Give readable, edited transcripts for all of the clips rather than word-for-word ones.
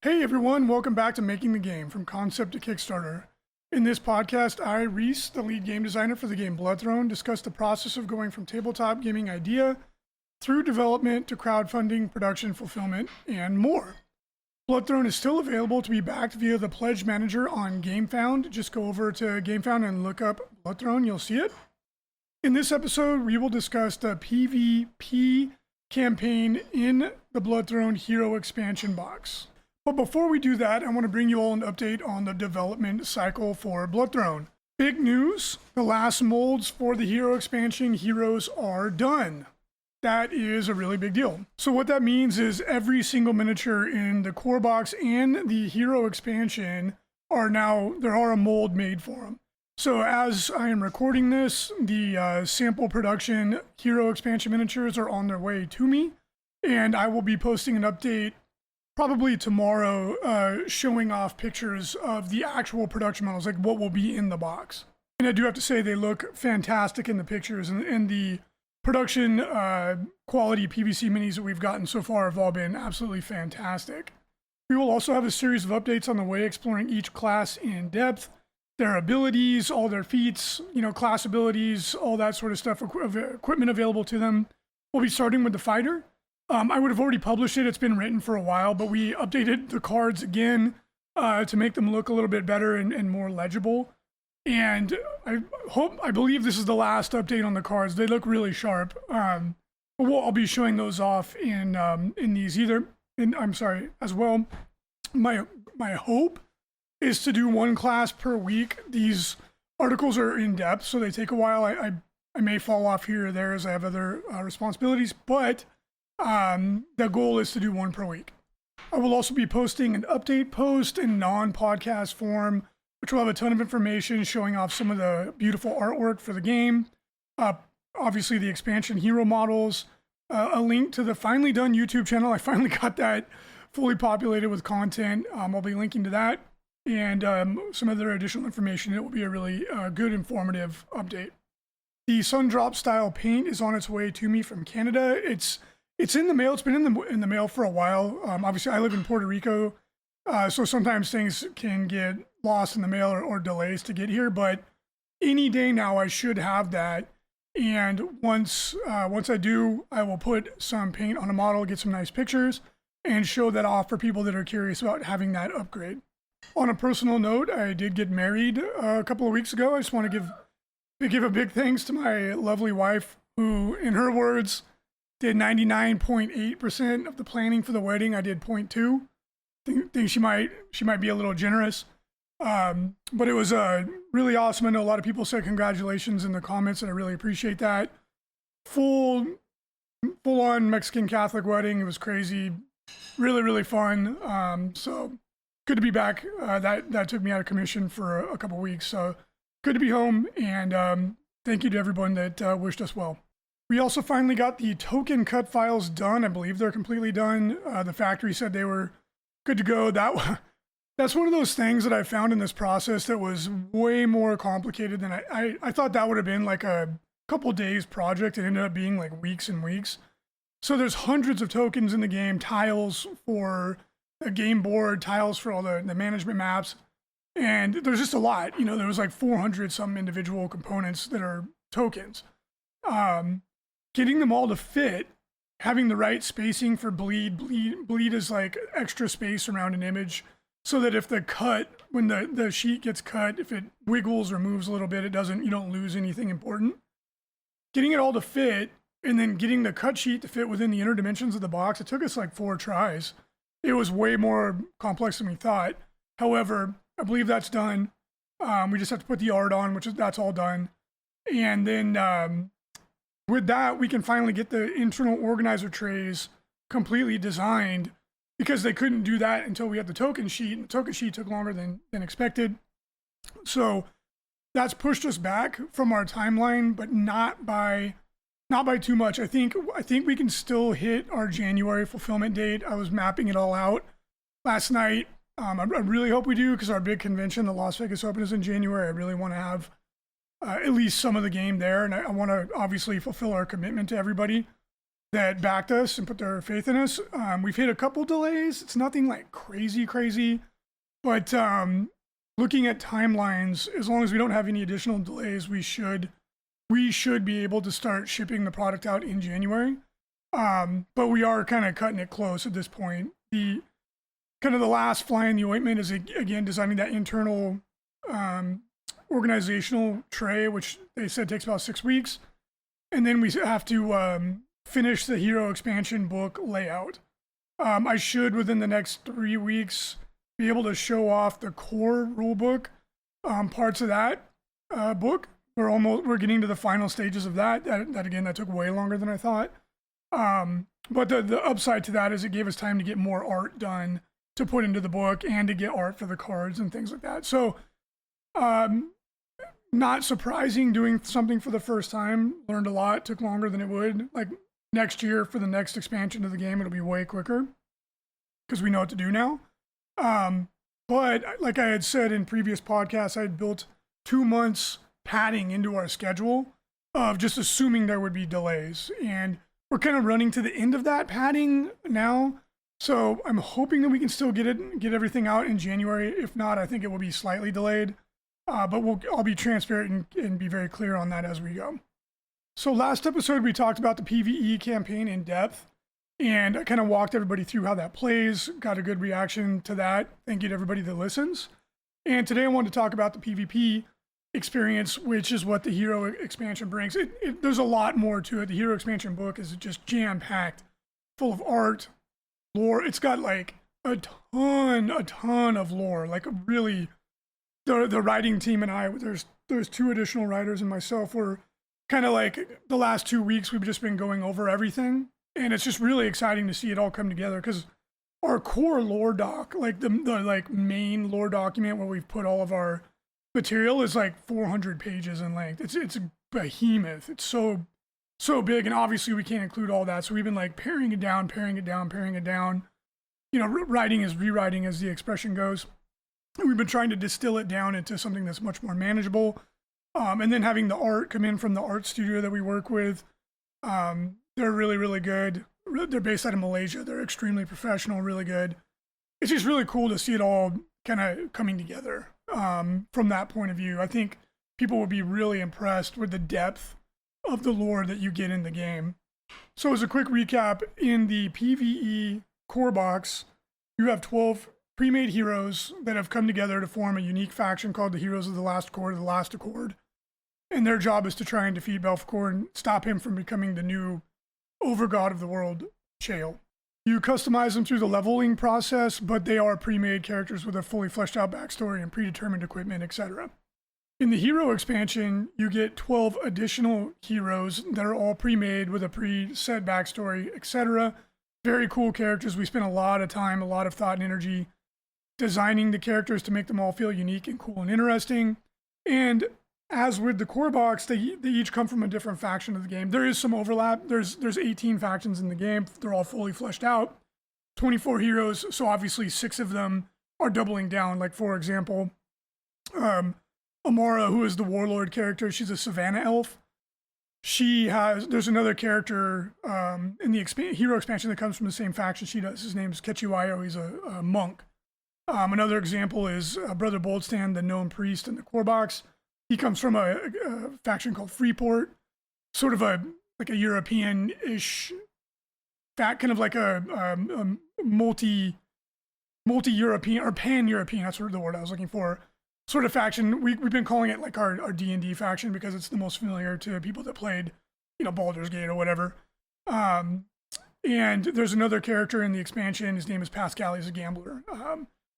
Hey everyone, welcome back to Making the Game, from concept to Kickstarter. In this podcast, I, Reece, the lead game designer for the game Bloodthrone, discuss the process of going from tabletop gaming idea through development to crowdfunding, production, fulfillment, and more. Bloodthrone is still available to be backed via the Pledge Manager on GameFound. Just go over to GameFound and look up Bloodthrone, you'll see it. In this episode, we will discuss the PvP campaign in the Bloodthrone Hero expansion box. But before we do that, I want to bring you all an update on the development cycle for Bloodthrone. Big news, the last molds for the Hero expansion heroes are done. That is a really big deal. So what that means is every single miniature in the core box and the Hero expansion there are a mold made for them. So as I am recording this, the sample production Hero expansion miniatures are on their way to me, and I will be posting an update probably tomorrow, showing off pictures of the actual production models, like what will be in the box. And I do have to say they look fantastic in the pictures, and the production quality PVC minis that we've gotten so far have all been absolutely fantastic. We will also have a series of updates on the way, exploring each class in depth, their abilities, all their feats, class abilities, all that sort of stuff, equipment available to them. We'll be starting with the fighter. I would have already published it. It's been written for a while, but we updated the cards again to make them look a little bit better and more legible. And I believe this is the last update on the cards. They look really sharp. I'll be showing those off in these as well. My hope is to do one class per week. These articles are in depth, so they take a while. I may fall off here or there as I have other responsibilities, but the goal is to do one per week. I will also be posting an update post in non-podcast form, which will have a ton of information showing off some of the beautiful artwork for the game. Obviously the expansion hero models, a link to the finally done YouTube channel. I finally got that fully populated with content. I'll be linking to that and some other additional information. It will be a really good, informative update. The Sundrop style paint is on its way to me from Canada. It's in the mail. It's been in the mail for a while. Obviously, I live in Puerto Rico, so sometimes things can get lost in the mail or delays to get here. But any day now, I should have that. And once I do, I will put some paint on a model, get some nice pictures, and show that off for people that are curious about having that upgrade. On a personal note, I did get married a couple of weeks ago. I just want to give a big thanks to my lovely wife, who, in her words, did 99.8% of the planning for the wedding. I did 0.2. Think she might be a little generous. But it was really awesome. I know a lot of people said congratulations in the comments, and I really appreciate that. Full on Mexican Catholic wedding. It was crazy. Really, really fun. So good to be back. That took me out of commission for a couple weeks. So good to be home, and thank you to everyone that wished us well. We also finally got the token cut files done. I believe they're completely done. The factory said they were good to go. That's one of those things that I found in this process that was way more complicated than I thought that would have been like a couple days project. It ended up being like weeks and weeks. So there's hundreds of tokens in the game, tiles for a game board, tiles for all the management maps. And there's just a lot. There was like 400 some individual components that are tokens. Getting them all to fit, having the right spacing for bleed is like extra space around an image, so that if when the sheet gets cut, if it wiggles or moves a little bit, you don't lose anything important. Getting it all to fit, and then getting the cut sheet to fit within the inner dimensions of the box, it took us like 4 tries. It was way more complex than we thought. However, I believe that's done. We just have to put the art on, that's all done. And then with that, we can finally get the internal organizer trays completely designed, because they couldn't do that until we had the token sheet, and the token sheet took longer than expected. So that's pushed us back from our timeline, but not by too much. I think we can still hit our January fulfillment date. I was mapping it all out last night. I really hope we do, because our big convention, the Las Vegas Open, is in January. I really want to have at least some of the game there, and I want to obviously fulfill our commitment to everybody. that backed us and put their faith in us. We've hit a couple delays. It's nothing like crazy, but looking at timelines, as long as we don't have any additional delays, we should be able to start shipping the product out in January. But we are kind of cutting it close at this point. The last fly in the ointment is, again, designing that internal organizational tray, which they said takes about 6 weeks. And then we have to finish the hero expansion book layout. I should, within the next 3 weeks, be able to show off the core rulebook, parts of that book. We're getting to the final stages of that. That took way longer than I thought. But the upside to that is it gave us time to get more art done to put into the book and to get art for the cards and things like that. So, not surprising, doing something for the first time. Learned a lot, took longer than it would. Like next year for the next expansion of the game, it'll be way quicker because we know what to do now. But like I had said in previous podcasts, I had built 2 months padding into our schedule of just assuming there would be delays. And we're kind of running to the end of that padding now. So I'm hoping that we can still get everything out in January. If not, I think it will be slightly delayed. But I'll be transparent and be very clear on that as we go. So last episode, we talked about the PvE campaign in depth, and I kind of walked everybody through how that plays, got a good reaction to that. Thank you to everybody that listens. And today I want to talk about the PvP experience, which is what the hero expansion brings. There's a lot more to it. The hero expansion book is just jam-packed, full of art, lore. It's got like a ton of lore, like really. The writing team and I, there's 2 additional writers and myself, we're kind of like the last 2 weeks we've just been going over everything, and it's just really exciting to see it all come together because our core lore doc, like the like main lore document where we've put all of our material, is like 400 pages in length. It's a behemoth. It's so big, and obviously we can't include all that, so we've been like paring it down. You know, writing is rewriting, as the expression goes. We've been trying to distill it down into something that's much more manageable. And then having the art come in from the art studio that we work with. They're really good. They're based out of Malaysia. They're extremely professional, really good. It's just really cool to see it all kind of coming together from that point of view. I think people will be really impressed with the depth of the lore that you get in the game. So as a quick recap, in the PvE core box, you have 12 pre-made heroes that have come together to form a unique faction called the Heroes of the Last Accord, the Last Accord. And their job is to try and defeat Belphegor and stop him from becoming the new overgod of the world, Chael. You customize them through the leveling process, but they are pre-made characters with a fully fleshed out backstory and predetermined equipment, etc. In the hero expansion, you get 12 additional heroes that are all pre-made with a pre-set backstory, etc. Very cool characters. We spent a lot of time, a lot of thought and energy designing the characters to make them all feel unique and cool and interesting. And as with the core box, they each come from a different faction of the game. There is some overlap. There's 18 factions in the game. They're all fully fleshed out. 24 heroes, so obviously 6 of them are doubling down. Like, for example, Amara, who is the warlord character, she's a Savannah elf. There's another character in the hero expansion that comes from the same faction she does. His name is Kechuayo. He's a monk. Another example is Brother Boldstand, the gnome priest in the core box. He comes from a faction called Freeport, sort of a European-ish, kind of like a multi-European or pan-European. That's the word I was looking for. Sort of faction. We've been calling it like our D&D faction because it's the most familiar to people that played, Baldur's Gate or whatever. And there's another character in the expansion. His name is Pascal. He's a gambler.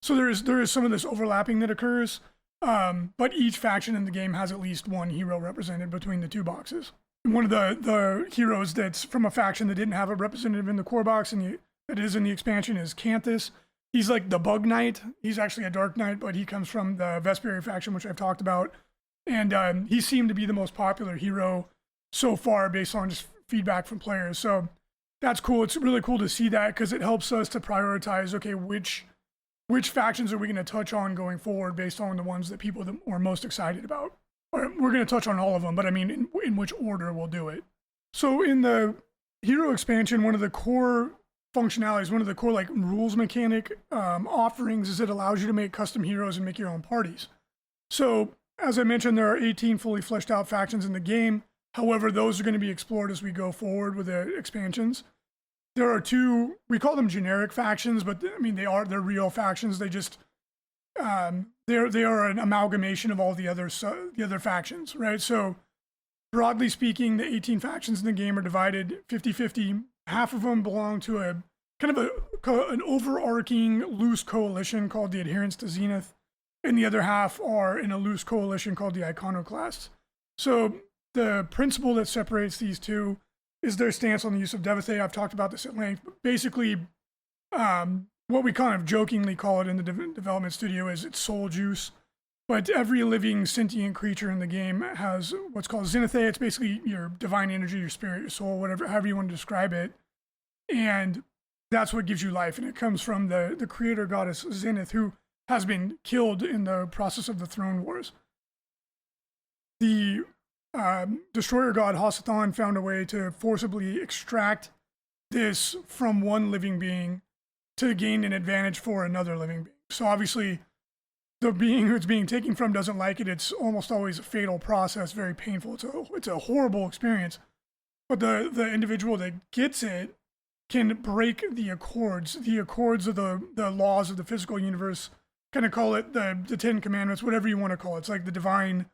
So there is some of this overlapping that occurs, but each faction in the game has at least one hero represented between the 2 boxes. And one of the heroes that's from a faction that didn't have a representative in the core box and that is in the expansion is Canthus. He's like the Bug Knight. He's actually a Dark Knight, but he comes from the Vesperi faction, which I've talked about. And he seemed to be the most popular hero so far based on just feedback from players. So that's cool. It's really cool to see that because it helps us to prioritize, okay, which factions are we going to touch on going forward based on the ones that people are most excited about. Or we're going to touch on all of them, but I mean in which order we'll do it. So in the hero expansion, one of the core functionalities, one of the core like rules mechanic offerings is it allows you to make custom heroes and make your own parties. So as I mentioned, there are 18 fully fleshed out factions in the game. However, those are going to be explored as we go forward with the expansions. There are two, we call them generic factions, but I mean, they're real factions. They just, they are an amalgamation of all the other factions, right? So broadly speaking, the 18 factions in the game are divided 50-50. Half of them belong to a kind of an overarching loose coalition called the Adherents to Zenith, and the other half are in a loose coalition called the Iconoclasts. So the principle that separates these two is their stance on the use of Devithae. I've talked about this at length. But basically, what we kind of jokingly call it in the development studio is it's soul juice. But every living sentient creature in the game has what's called Zenithae. It's basically your divine energy, your spirit, your soul, whatever, however you want to describe it. And that's what gives you life. And it comes from the creator goddess Zenith, who has been killed in the process of the Throne Wars. The destroyer god Hasatan found a way to forcibly extract this from one living being to gain an advantage for another living being. So obviously, the being who it's being taken from doesn't like it. It's almost always a fatal process, very painful. It's a horrible experience. But the individual that gets it can break the accords. The accords of the laws of the physical universe. Kind of call it the Ten Commandments, whatever you want to call it. It's like the divine,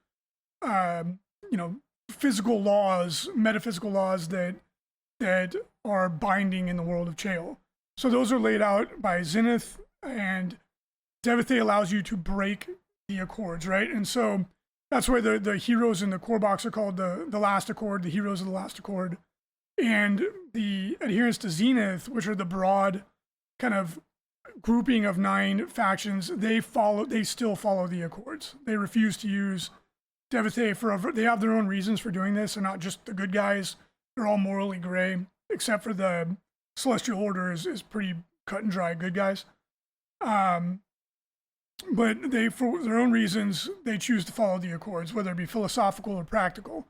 physical laws, metaphysical laws that are binding in the world of Chael. So those are laid out by Zenith, and Devithae allows you to break the accords, right? And so that's why the heroes in the core box are called the last accord, the heroes of the last accord. And the adherents to Zenith, which are the broad kind of grouping of 9 factions, they still follow the accords. They refuse to use Devithae they have their own reasons for doing this. They're not just the good guys. They're all morally gray, except for the Celestial Order is pretty cut and dry good guys. But they, for their own reasons, they choose to follow the accords, whether it be philosophical or practical.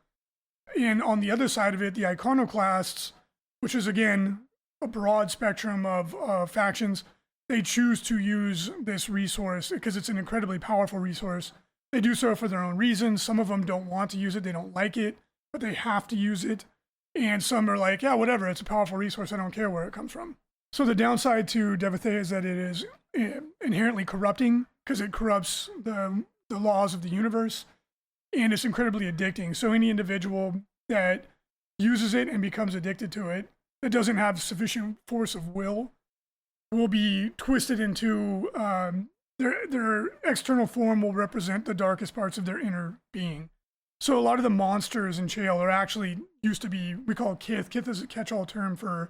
And on the other side of it, the Iconoclasts, which is again a broad spectrum of factions, they choose to use this resource because it's an incredibly powerful resource. They do so for their own reasons. Some of them don't want to use it. They don't like it, but they have to use it. And some are like, yeah, whatever. It's a powerful resource. I don't care where it comes from. So the downside to Devithae is that it is inherently corrupting because it corrupts the laws of the universe. And it's incredibly addicting. So any individual that uses it and becomes addicted to it, that doesn't have sufficient force of will be twisted into their external form will represent the darkest parts of their inner being. So a lot of the monsters in Chael are actually used to be, we call Kith. Kith is a catch-all term for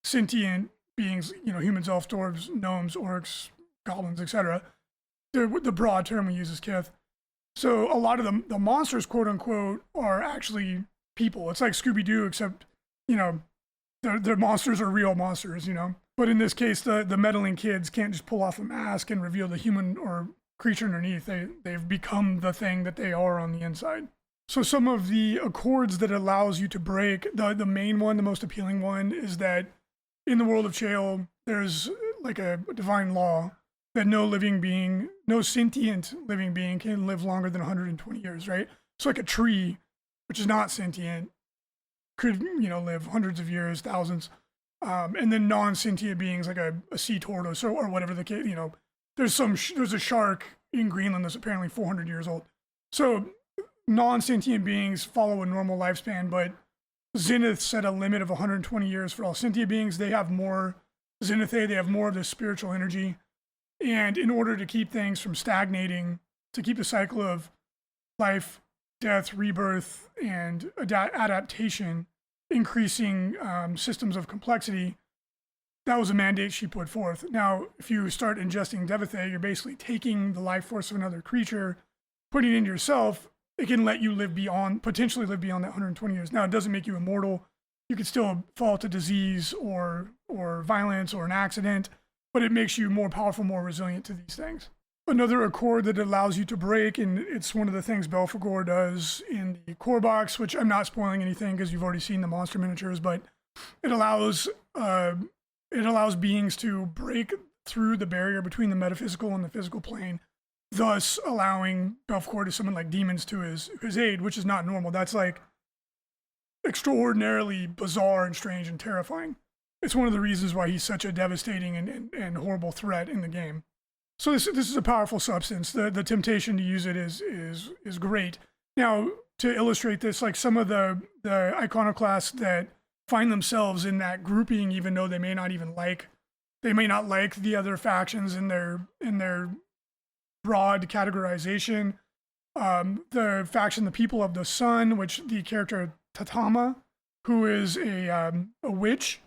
sentient beings, humans, elves, dwarves, gnomes, orcs, goblins, etc. The broad term we use is Kith. So a lot of the monsters, quote unquote, are actually people. It's like Scooby-Doo, except, their monsters are real monsters, But in this case, the meddling kids can't just pull off a mask and reveal the human or creature underneath. They've become the thing that they are on the inside. So some of the accords that allows you to break, the main one, the most appealing one, is that in the world of Chael, there's like a divine law that no sentient living being can live longer than 120 years, right? So like a tree, which is not sentient, could, live hundreds of years, thousands. And then non-sentient beings like a sea tortoise or whatever the case, there's a shark in Greenland that's apparently 400 years old. So non-sentient beings follow a normal lifespan, but Zenith set a limit of 120 years for all sentient beings. They have more Zenithae, they have more of this spiritual energy. And in order to keep things from stagnating, to keep the cycle of life, death, rebirth, and adaptation, increasing systems of complexity, that was a mandate she put forth. Now, if you start ingesting Devithae, you're basically taking the life force of another creature, putting it into yourself. It can let you potentially live beyond that 120 years. Now, it doesn't make you immortal. You could still fall to disease or violence or an accident, but it makes you more powerful, more resilient to these things. Another accord that allows you to break, and it's one of the things Belphegor does in the core box, which I'm not spoiling anything because you've already seen the monster miniatures, but It allows it allows beings to break through the barrier between the metaphysical and the physical plane, thus allowing Belfcore to summon like demons to his aid, which is not normal. That's like extraordinarily bizarre and strange and terrifying. It's one of the reasons why he's such a devastating and horrible threat in the game. So this is a powerful substance. The temptation to use it is great. Now, to illustrate this, like some of the iconoclasts that find themselves in that grouping, even though they may not like the other factions in their broad categorization. The faction, the People of the Sun, which the character Tatama, who is a witch.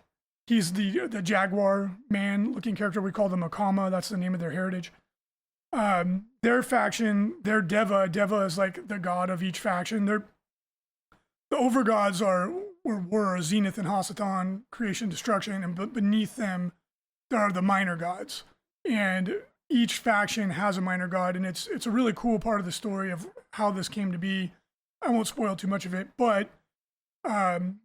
He's the jaguar man looking character. We call them Akama. That's the name of their heritage. Their faction, their Deva. Deva is like the god of each faction. The overgods were Zenith and Hasatan, creation, destruction, and beneath them there are the minor gods. And each faction has a minor god, and it's a really cool part of the story of how this came to be. I won't spoil too much of it, but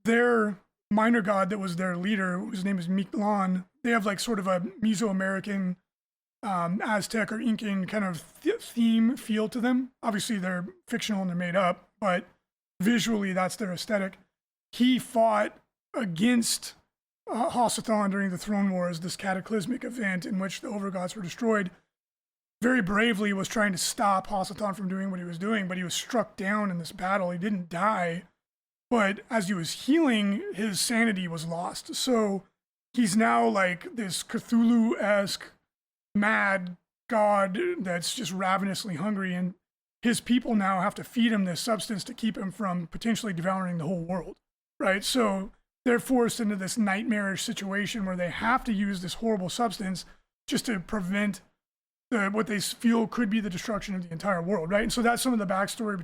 their minor god that was their leader, whose name is Mictlan, they have like sort of a Mesoamerican, Aztec or Incan kind of theme feel to them. Obviously, they're fictional and they're made up, but visually, that's their aesthetic. He fought against Hasatan during the Throne Wars, this cataclysmic event in which the Overgods were destroyed. Very bravely was trying to stop Hasatan from doing what he was doing, but he was struck down in this battle. He didn't die, but as he was healing, his sanity was lost. So he's now like this Cthulhu-esque mad god that's just ravenously hungry, and his people now have to feed him this substance to keep him from potentially devouring the whole world, right? So they're forced into this nightmarish situation where they have to use this horrible substance just to prevent what they feel could be the destruction of the entire world, right? And so that's some of the backstory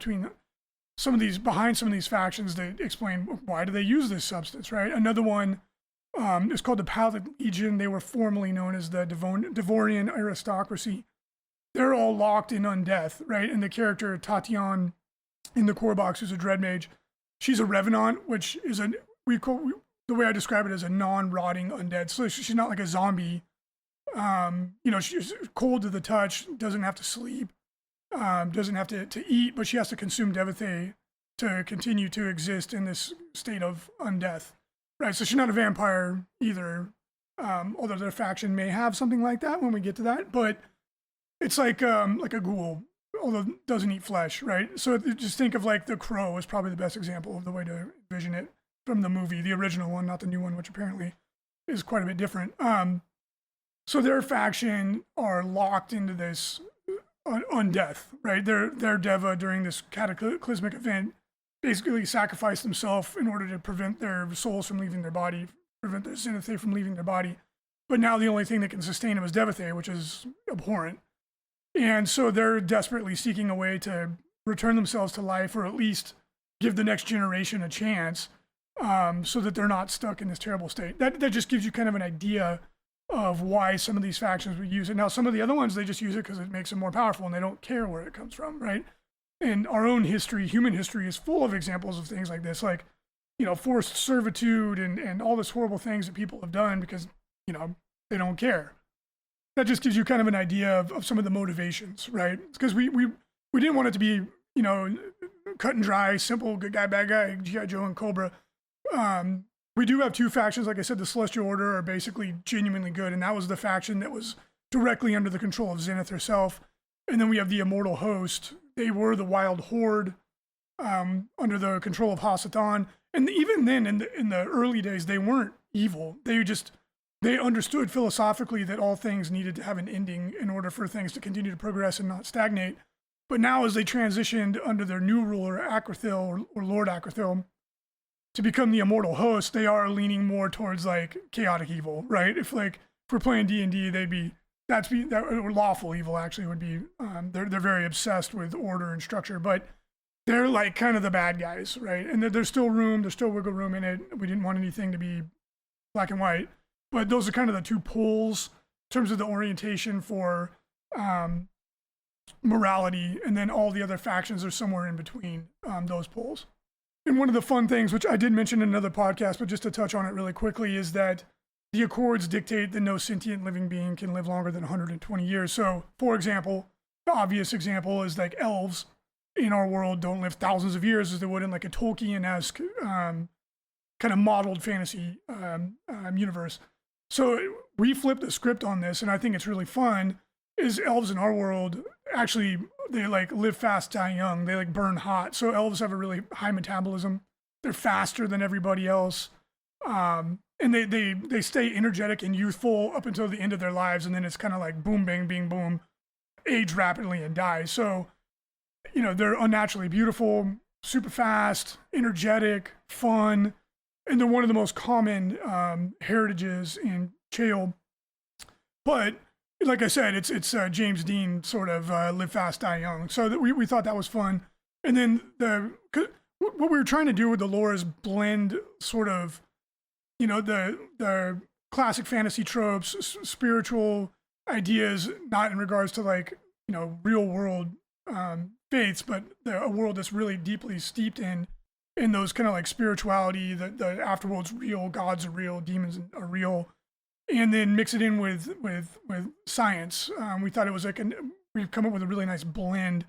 behind some of these factions that explain why do they use this substance, right? Another one is called the Pallid Legion. They were formerly known as the Devorian aristocracy. They're all locked in undeath, right? And the character Tatian in the core box, who's a dread mage, she's a revenant, which is the way I describe it as a non-rotting undead. So she's not like a zombie. She's cold to the touch, doesn't have to sleep, doesn't have to eat, but she has to consume Devithae to continue to exist in this state of undeath, right? So she's not a vampire either, although their faction may have something like that when we get to that, but it's like a ghoul, although it doesn't eat flesh, right? So just think of like the Crow is probably the best example of the way to envision it from the movie, the original one, not the new one, which apparently is quite a bit different. So their faction are locked into this undeath, right? Their Deva during this cataclysmic event basically sacrificed themselves in order to prevent their souls from leaving their body, prevent their Zenithae from leaving their body. But now the only thing that can sustain them is Devithae, which is abhorrent. And so they're desperately seeking a way to return themselves to life, or at least give the next generation a chance, so that they're not stuck in this terrible state. That just gives you kind of an idea of why some of these factions would use it. Now, some of the other ones, they just use it because it makes them more powerful and they don't care where it comes from, right? And our own history, human history, is full of examples of things like this, like, forced servitude and all this horrible things that people have done because, they don't care. That just gives you kind of an idea of some of the motivations, right? Because we didn't want it to be, cut and dry, simple, good guy, bad guy, G.I. Joe and Cobra. We do have two factions. Like I said, the Celestial Order are basically genuinely good, and that was the faction that was directly under the control of Zenith herself. And then we have the Immortal Host. They were the Wild Horde, under the control of Hasatan. And even then, in the early days, they weren't evil. They understood philosophically that all things needed to have an ending in order for things to continue to progress and not stagnate. But now, as they transitioned under their new ruler, Akrathil, or Lord Akrathil, to become the Immortal Host, they are leaning more towards like chaotic evil, right? If we're playing D&D, or lawful evil actually would be. They're very obsessed with order and structure, but they're like kind of the bad guys, right? And there's still wiggle room in it. We didn't want anything to be black and white. But those are kind of the two poles in terms of the orientation for morality, and then all the other factions are somewhere in between those poles. And one of the fun things, which I did mention in another podcast, but just to touch on it really quickly, is that the Accords dictate that no sentient living being can live longer than 120 years. So, for example, the obvious example is like elves in our world don't live thousands of years as they would in like a Tolkien-esque kind of modeled fantasy universe. So we flipped the script on this, and I think it's really fun. Is elves in our world actually, they like live fast, die young. They like burn hot. So elves have a really high metabolism. They're faster than everybody else. And they stay energetic and youthful up until the end of their lives. And then it's kind of like boom, bang, bing, boom, age rapidly and die. So, you know, they're unnaturally beautiful, super fast, energetic, fun. And they're one of the most common heritages in Chael. But like I said, it's James Dean sort of live fast, die young. So that we thought that was fun. And then what we were trying to do with the lore is blend sort of, you know, the classic fantasy tropes, spiritual ideas, not in regards to like, you know, real world faiths, but a world that's really deeply steeped in those kind of like spirituality, the afterworld's real, gods are real, demons are real. And then mix it in with science. We thought it was like we've come up with a really nice blend.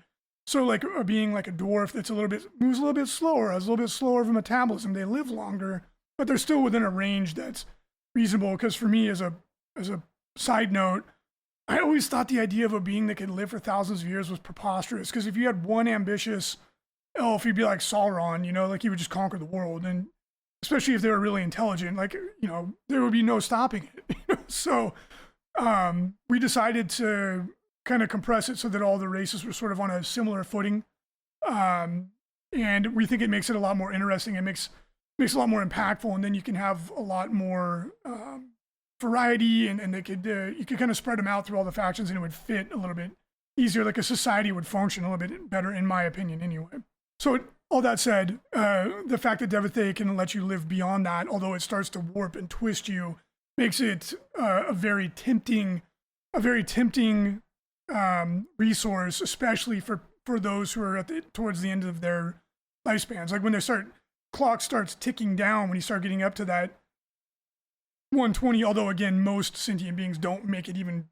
So like being like a dwarf that's moves a little bit slower, has a little bit slower of a metabolism. They live longer, but they're still within a range that's reasonable. Because for me, as a side note, I always thought the idea of a being that could live for thousands of years was preposterous. Because if you had one ambitious elf, he'd be like Sauron, you know, like he would just conquer the world. And especially if they were really intelligent, like, you know, there would be no stopping it. So we decided to kind of compress it so that all the races were sort of on a similar footing. And we think it makes it a lot more interesting. It makes it a lot more impactful. And then you can have a lot more variety, and they could you could kind of spread them out through all the factions, and it would fit a little bit easier. Like a society would function a little bit better, in my opinion, anyway. So all that said, the fact that Devithay can let you live beyond that, although it starts to warp and twist you, makes it a very tempting resource, especially for those who are towards the end of their lifespans. Like when clock starts ticking down, when you start getting up to that 120, although again, most sentient beings don't make it even,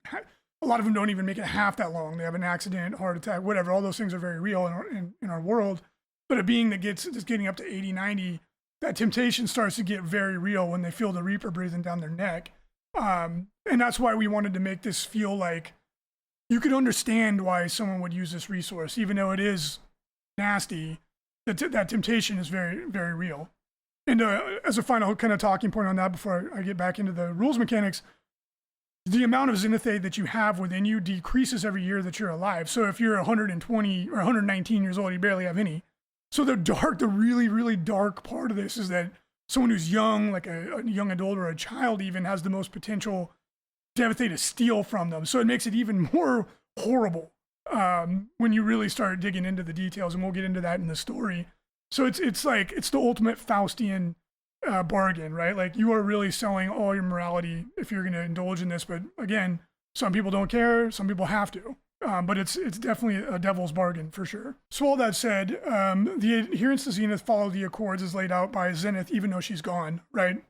a lot of them don't even make it half that long. They have an accident, heart attack, whatever. All those things are very real in our world. But a being that is getting up to 80, 90, that temptation starts to get very real when they feel the Reaper breathing down their neck. And that's why we wanted to make this feel like you could understand why someone would use this resource, even though it is nasty. That temptation is very, very real. And as a final kind of talking point on that, before I get back into the rules mechanics, the amount of Zenithal that you have within you decreases every year that you're alive. So if you're 120 or 119 years old, you barely have any. So the really, really dark part of this is that someone who's young, like a young adult or a child even, has the most potential Devithay to steal from them. So it makes it even more horrible when you really start digging into the details, and we'll get into that in the story. So it's the ultimate Faustian bargain, right? Like you are really selling all your morality if you're going to indulge in this. But again, some people don't care, some people have to. But it's definitely a devil's bargain for sure. So all that said, the adherence to Zenith follow the Accords is laid out by Zenith, even though she's gone, right?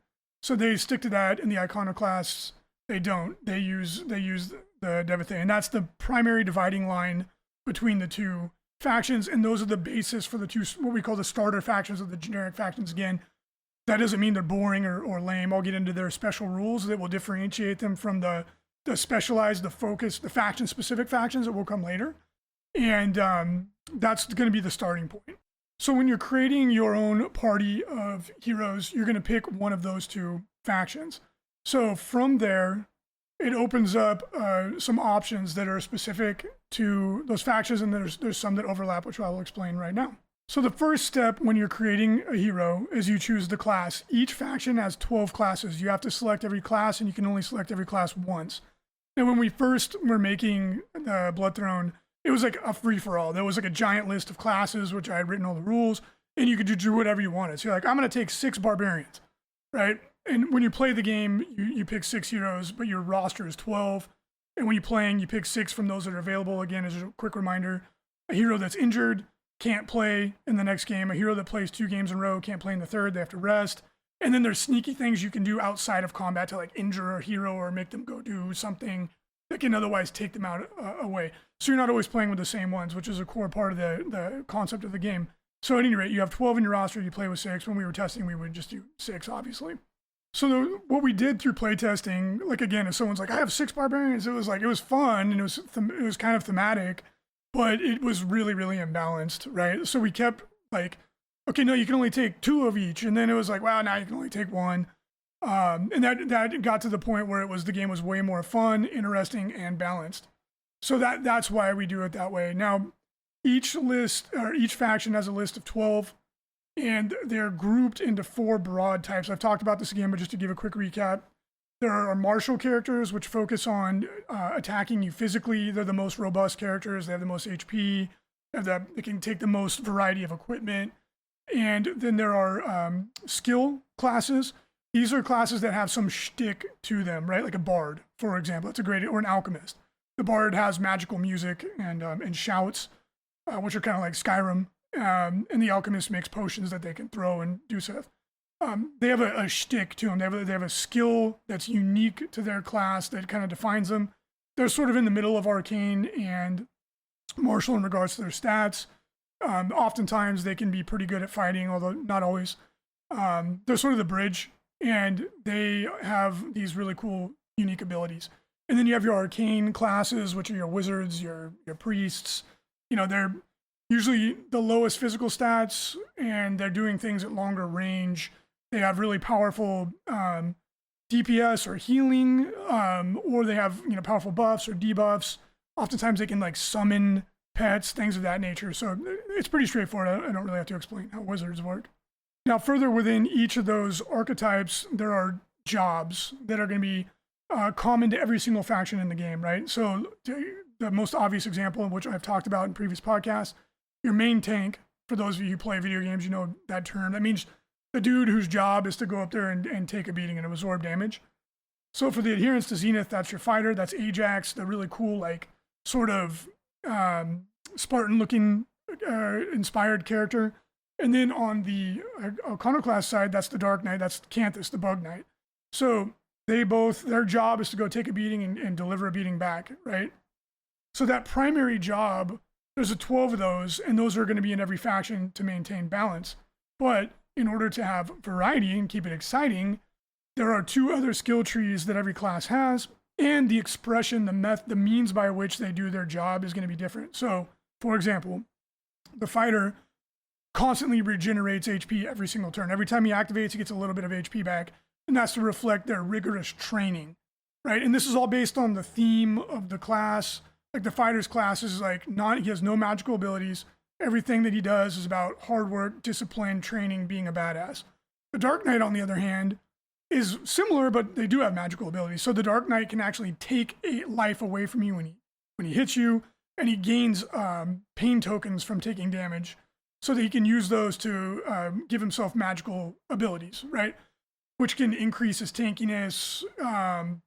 So they stick to that. In the Iconoclasts, they don't. They use the Devithay, and that's the primary dividing line between the two factions. And those are the basis for the two, what we call the starter factions of the generic factions. Again, that doesn't mean they're boring or lame. I'll get into their special rules that will differentiate them from the specialized, the focus, the faction-specific factions that will come later. And that's going to be the starting point. So when you're creating your own party of heroes, you're going to pick one of those two factions. So from there, it opens up some options that are specific to those factions, and there's some that overlap, which I will explain right now. So the first step when you're creating a hero is you choose the class. Each faction has 12 classes. You have to select every class, and you can only select every class once. And when we first were making Blood Throne, it was like a free-for-all. There was like a giant list of classes, which I had written all the rules, and you could do whatever you wanted. So you're like, I'm going to take 6 barbarians, right? And when you play the game, you pick 6 heroes, but your roster is 12. And when you're playing, you pick 6 from those that are available. Again, as a quick reminder, a hero that's injured, can't play in the next game. A hero that plays 2 games in a row can't play in the third. They have to rest. And then there's sneaky things you can do outside of combat to like injure a hero or make them go do something that can otherwise take them out away. So you're not always playing with the same ones, which is a core part of the concept of the game. So at any rate, you have 12 in your roster, you play with 6. When we were testing, we would just do 6, obviously. So what we did through playtesting, like again, if someone's like, I have 6 barbarians, it was like, it was fun and it was kind of thematic, but it was really, really imbalanced, right? So we kept like, okay, no, you can only take 2 of each. And then it was like, wow, now you can only take 1. And that got to the point where the game was way more fun, interesting, and balanced. So that's why we do it that way. Now, each faction has a list of 12, and they're grouped into 4 broad types. I've talked about this again, but just to give a quick recap, there are martial characters, which focus on attacking you physically. They're the most robust characters. They have the most HP. They can take the most variety of equipment. And then there are skill classes. These are classes that have some shtick to them, right? Like a bard, for example. That's a great, or an alchemist. The bard has magical music and shouts, which are kind of like Skyrim. And the alchemist makes potions that they can throw and do stuff. They have a shtick to them. They have a skill that's unique to their class that kind of defines them. They're sort of in the middle of arcane and martial in regards to their stats. Oftentimes they can be pretty good at fighting, although not always. They're sort of the bridge, and they have these really cool, unique abilities. And then you have your arcane classes, which are your wizards, your priests. You know, they're usually the lowest physical stats, and they're doing things at longer range. They have really powerful DPS or healing, or they have powerful buffs or debuffs. Oftentimes they can like summon pets, things of that nature. So it's pretty straightforward. I don't really have to explain how wizards work. Now, further within each of those archetypes, there are jobs that are going to be common to every single faction in the game, right? So the most obvious example, which I've talked about in previous podcasts, your main tank, for those of you who play video games, you know that term. That means the dude whose job is to go up there and take a beating and absorb damage. So for the adherence to Zenith, that's your fighter. That's Ajax, the really cool, like, sort of Spartan-looking inspired character. And then on the Iconoclast side, that's the Dark Knight. That's Canthus, the Bug Knight. So their job is to go take a beating and deliver a beating back, right? So that primary job, there's 12 of those, and those are going to be in every faction to maintain balance. But in order to have variety and keep it exciting, there are 2 other skill trees that every class has, and the expression, the means by which they do their job is going to be different. So, for example, the fighter constantly regenerates HP every single turn. Every time he activates, he gets a little bit of HP back, and that's to reflect their rigorous training, right? And this is all based on the theme of the class. Like the fighter's class is like he has no magical abilities. Everything that he does is about hard work, discipline, training, being a badass. The Dark Knight, on the other hand, is similar, but they do have magical abilities. So the Dark Knight can actually take a life away from you when he hits you, and he gains pain tokens from taking damage, so that he can use those to give himself magical abilities, right? Which can increase his tankiness,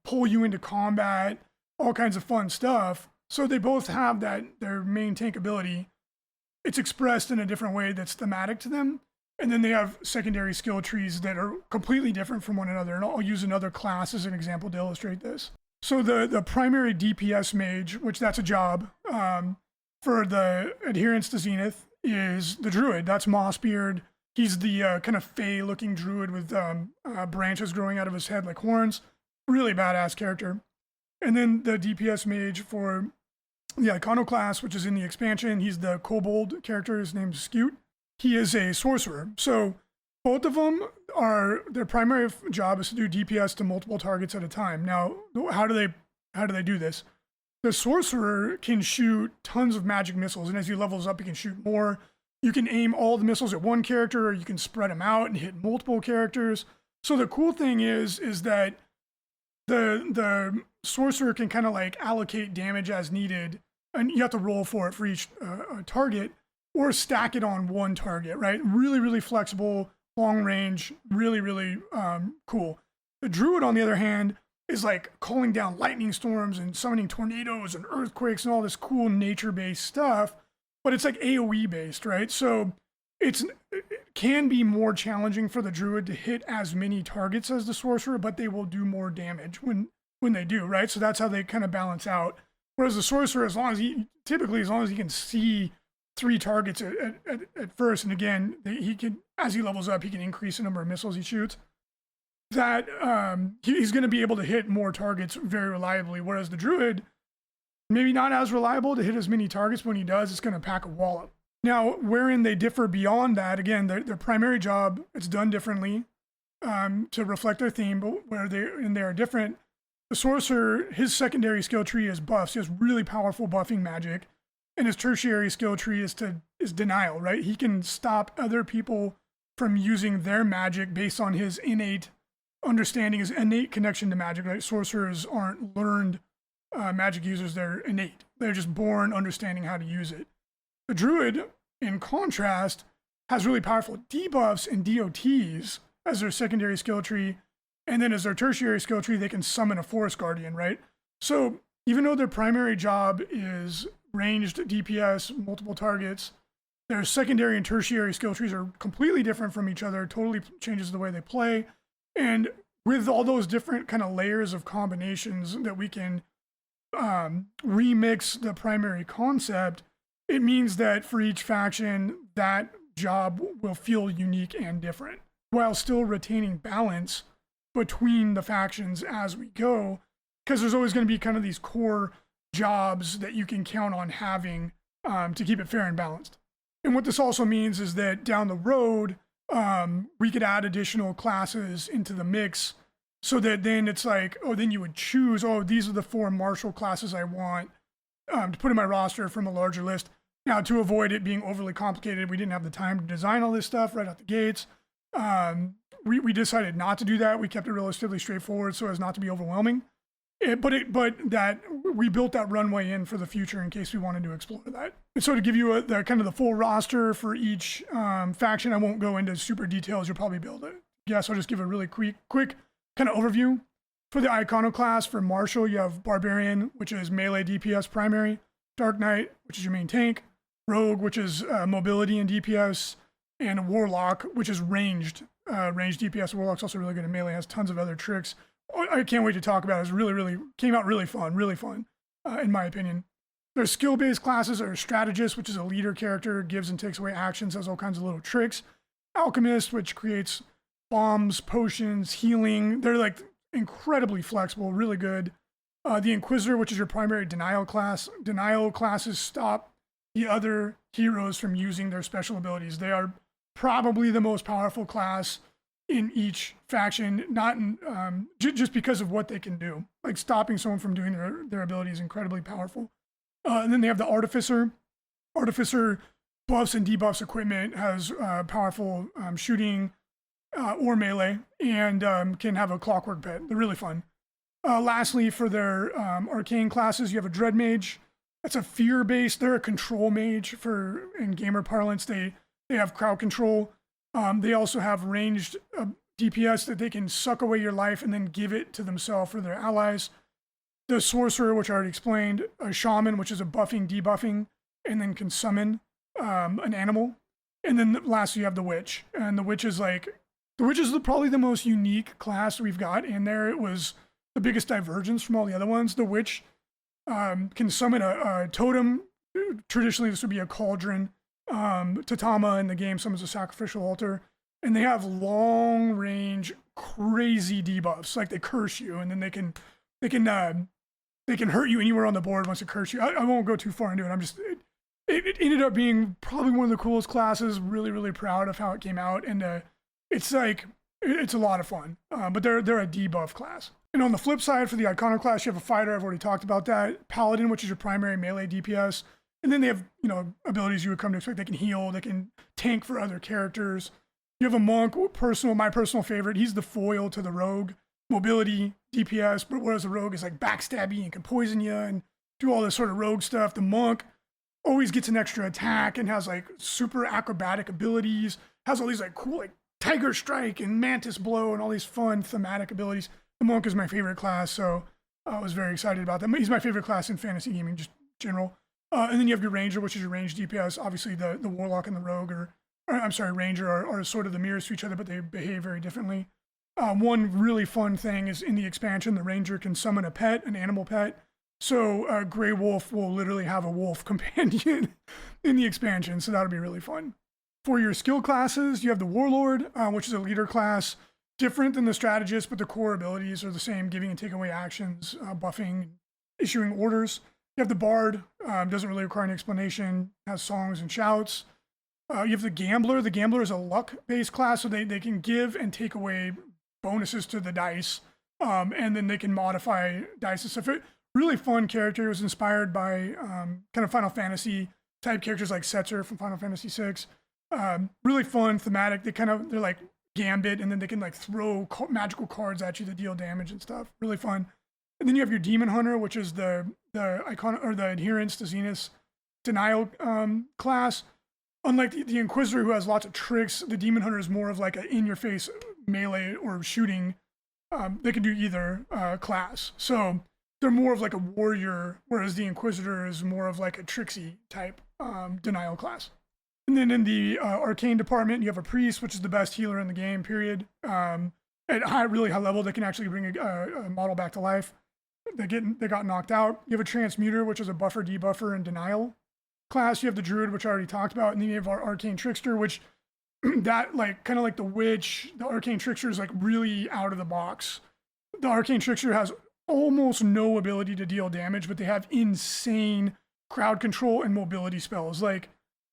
pull you into combat, all kinds of fun stuff. So they both have their main tank ability. It's expressed in a different way that's thematic to them. And then they have secondary skill trees that are completely different from one another. And I'll use another class as an example to illustrate this. So the primary DPS mage, which that's a job, for the adherence to Zenith, is the druid. That's Mossbeard. He's the kind of fey-looking druid with branches growing out of his head like horns. Really badass character. And then the DPS mage for the Iconoclast, which is in the expansion, he's the kobold character. His name's Skute. He is a sorcerer. So both of them their primary job is to do DPS to multiple targets at a time. Now, how do they do this? The sorcerer can shoot tons of magic missiles, and as he levels up, he can shoot more. You can aim all the missiles at one character, or you can spread them out and hit multiple characters. So the cool thing is that the sorcerer can kind of like allocate damage as needed, and you have to roll for it for each target, or stack it on one target, right? Really, really flexible, long range, really, really cool. The druid, on the other hand, is like calling down lightning storms and summoning tornadoes and earthquakes and all this cool nature-based stuff. but it's like AoE based, right? So it can be more challenging for the druid to hit as many targets as the sorcerer, but they will do more damage when they do, right? So that's how they kind of balance out. Whereas the sorcerer, as long as he can see 3 targets at first, and again, he can, as he levels up, he can increase the number of missiles he shoots. That he's going to be able to hit more targets very reliably. Whereas the druid, maybe not as reliable to hit as many targets, but when he does, it's going to pack a wall up. Now, wherein they differ beyond that, again, their primary job, it's done differently to reflect their theme, but where they are different. The sorcerer, his secondary skill tree is buffs. He has really powerful buffing magic, and his tertiary skill tree is denial, right? He can stop other people from using their magic based on his innate understanding, his innate connection to magic, right? Sorcerers aren't learned magic users, they're innate. They're just born understanding how to use it. The druid, in contrast, has really powerful debuffs and DOTs as their secondary skill tree. And then as their tertiary skill tree, they can summon a forest guardian, right? So even though their primary job is ranged DPS, multiple targets, their secondary and tertiary skill trees are completely different from each other, totally changes the way they play. And with all those different kind of layers of combinations that we can remix the primary concept, it means that for each faction, that job will feel unique and different while still retaining balance between the factions as we go, because there's always going to be kind of these core jobs that you can count on having to keep it fair and balanced. And what this also means is that down the road, we could add additional classes into the mix so that then it's like, oh, then you would choose, oh, these are the 4 martial classes I want to put in my roster from a larger list. Now, to avoid it being overly complicated, we didn't have the time to design all this stuff right out the gates. We decided not to do that. We kept it relatively straightforward so as not to be overwhelming. But that we built that runway in for the future in case we wanted to explore that. And so to give you the kind of the full roster for each faction, I won't go into super details. You'll probably be able to guess. I'll just give a really quick kind of overview. For the iconoclast, for Martial, you have Barbarian, which is melee DPS primary, Dark Knight, which is your main tank, Rogue, which is mobility and DPS, and Warlock, which is ranged DPS. Warlock's also really good at melee, has tons of other tricks. I can't wait to talk about it. It's really came out really fun, in my opinion. There's skill-based classes, or Strategist, which is a leader character, gives and takes away actions, has all kinds of little tricks. Alchemist, which creates bombs, potions, healing. They're like incredibly flexible, really good. The Inquisitor, which is your primary denial class. Denial classes stop the other heroes from using their special abilities. They are probably the most powerful class in each faction, not in, just because of what they can do. Like stopping someone from doing their ability is incredibly powerful. And then they have the Artificer. Artificer buffs and debuffs equipment, has powerful shooting or melee, and can have a clockwork pet. They're really fun. Lastly, for their arcane classes, you have a Dread Mage. That's a fear-based. They're a control mage in gamer parlance. They have crowd control. They also have ranged DPS that they can suck away your life and then give it to themselves or their allies. The Sorcerer, which I already explained. A Shaman, which is a buffing, debuffing, and then can summon an animal. And then lastly, you have the Witch. And the Witch is probably the most unique class we've got in there. It was the biggest divergence from all the other ones. The Witch can summon a totem. Traditionally, this would be a cauldron. Tatama in the game summons a sacrificial altar. And they have long-range, crazy debuffs. Like they curse you, and then they can hurt you anywhere on the board once they curse you. I won't go too far into it. It ended up being probably one of the coolest classes. Really proud of how it came out, and it's a lot of fun. But they're a debuff class. And on the flip side, for the Iconoclast, you have a Fighter. I've already talked about that. Paladin, which is your primary melee DPS. And then they have, abilities you would come to expect. They can heal, they can tank for other characters. You have a Monk, my personal favorite. He's the foil to the Rogue. Mobility, DPS, but whereas the Rogue is like backstabby and can poison you and do all this sort of rogue stuff. The Monk always gets an extra attack and has like super acrobatic abilities, has all these like cool like Tiger Strike and Mantis Blow and all these fun thematic abilities. The Monk is my favorite class, so I was very excited about that. He's my favorite class in fantasy gaming, just general. And then you have your ranger, which is your range DPS. Obviously, the warlock and the rogue ranger are sort of the mirrors to each other, but they behave very differently. One really fun thing is in the expansion, the ranger can summon a pet, an animal pet. So Grey Wolf will literally have a wolf companion in the expansion, so that'll be really fun. For your skill classes, you have the Warlord, which is a leader class, different than the Strategist, but the core abilities are the same, giving and taking away actions, buffing, issuing orders. You have the Bard, doesn't really require any explanation, has songs and shouts. You have the Gambler. The Gambler is a luck-based class, so they can give and take away bonuses to the dice, and then they can modify dice and stuff. Really fun character. It was inspired by kind of Final Fantasy type characters like Setzer from Final Fantasy VI. Really fun, thematic. They're like Gambit, and then they can like throw magical cards at you that deal damage and stuff. Really fun. And then you have your Demon Hunter, which is the icon or the adherence to Zenith's denial class. Unlike the Inquisitor, who has lots of tricks, the Demon Hunter is more of like an in-your-face melee or shooting. They can do either class. So they're more of like a warrior, whereas the Inquisitor is more of like a tricksy type denial class. And then in the arcane department, you have a priest, which is the best healer in the game, period. At really high level, they can actually bring a model back to life. They got knocked out. You have a transmuter, which is a buffer, debuffer, and denial class. You have the druid, which I already talked about, and then you have our arcane trickster, which that like kind of like the witch. The arcane trickster is like really out of the box. The arcane trickster has almost no ability to deal damage, but they have insane crowd control and mobility spells. Like,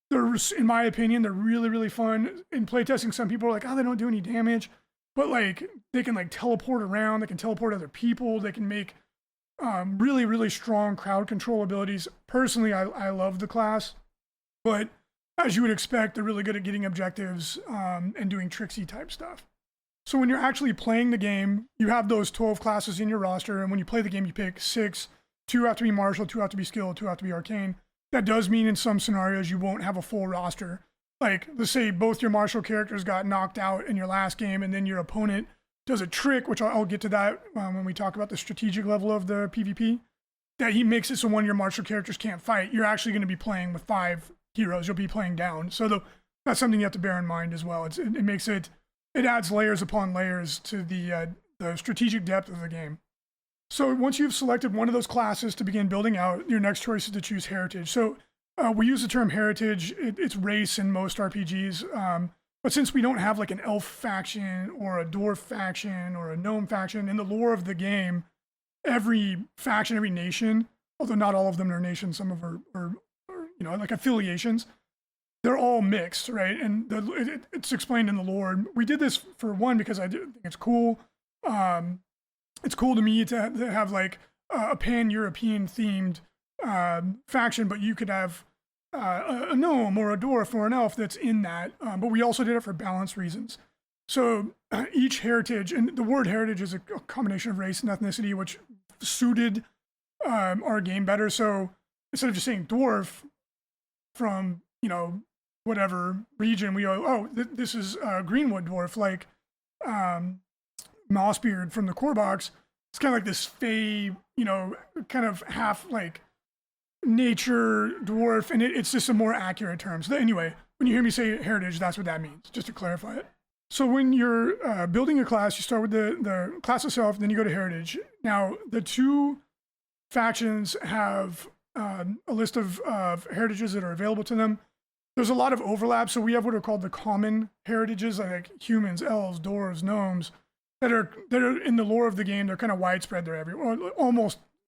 they're, in my opinion, they're really, really fun. In playtesting, some people are like, oh, they don't do any damage. But like, they can like teleport around, they can teleport other people, they can make really, really strong crowd control abilities. Personally, I love the class. But as you would expect, they're really good at getting objectives and doing tricksy type stuff. So when you're actually playing the game, you have those 12 classes in your roster, and when you play the game, you pick 6. 2 have to be martial, 2 have to be skilled, 2 have to be arcane. That does mean in some scenarios you won't have a full roster. Like, let's say both your martial characters got knocked out in your last game, and then your opponent does a trick, which I'll get to that when we talk about the strategic level of the PvP, that he makes it so one of your martial characters can't fight. You're actually going to be playing with 5 heroes. You'll be playing down. So that's something you have to bear in mind as well. It adds layers upon layers to the strategic depth of the game. So once you've selected one of those classes to begin building out, your next choice is to choose heritage. So we use the term heritage. It's race in most RPGs. But since we don't have like an elf faction or a dwarf faction or a gnome faction, in the lore of the game, every faction, every nation, although not all of them are nations, some of them are like affiliations, they're all mixed, right? And it's explained in the lore. We did this for one because I think it's cool. It's cool to me to have like a pan-European themed faction, but you could have a gnome or a dwarf or an elf that's in that. But we also did it for balance reasons. So each heritage, and the word heritage is a combination of race and ethnicity, which suited our game better. So instead of just saying dwarf from, whatever region, we go, oh, this is Greenwood dwarf, like Mossbeard from the core box. It's kind of like this fey, kind of half like nature dwarf, and it's just a more accurate term. So anyway, when you hear me say heritage, that's what that means, just to clarify it. So when you're building a class, you start with the class itself, then you go to heritage. Now, the 2 factions have a list of heritages that are available to them. There's a lot of overlap, so we have what are called the common heritages, like humans, elves, dwarves, gnomes, that are in the lore of the game. They're kind of widespread. They're everywhere.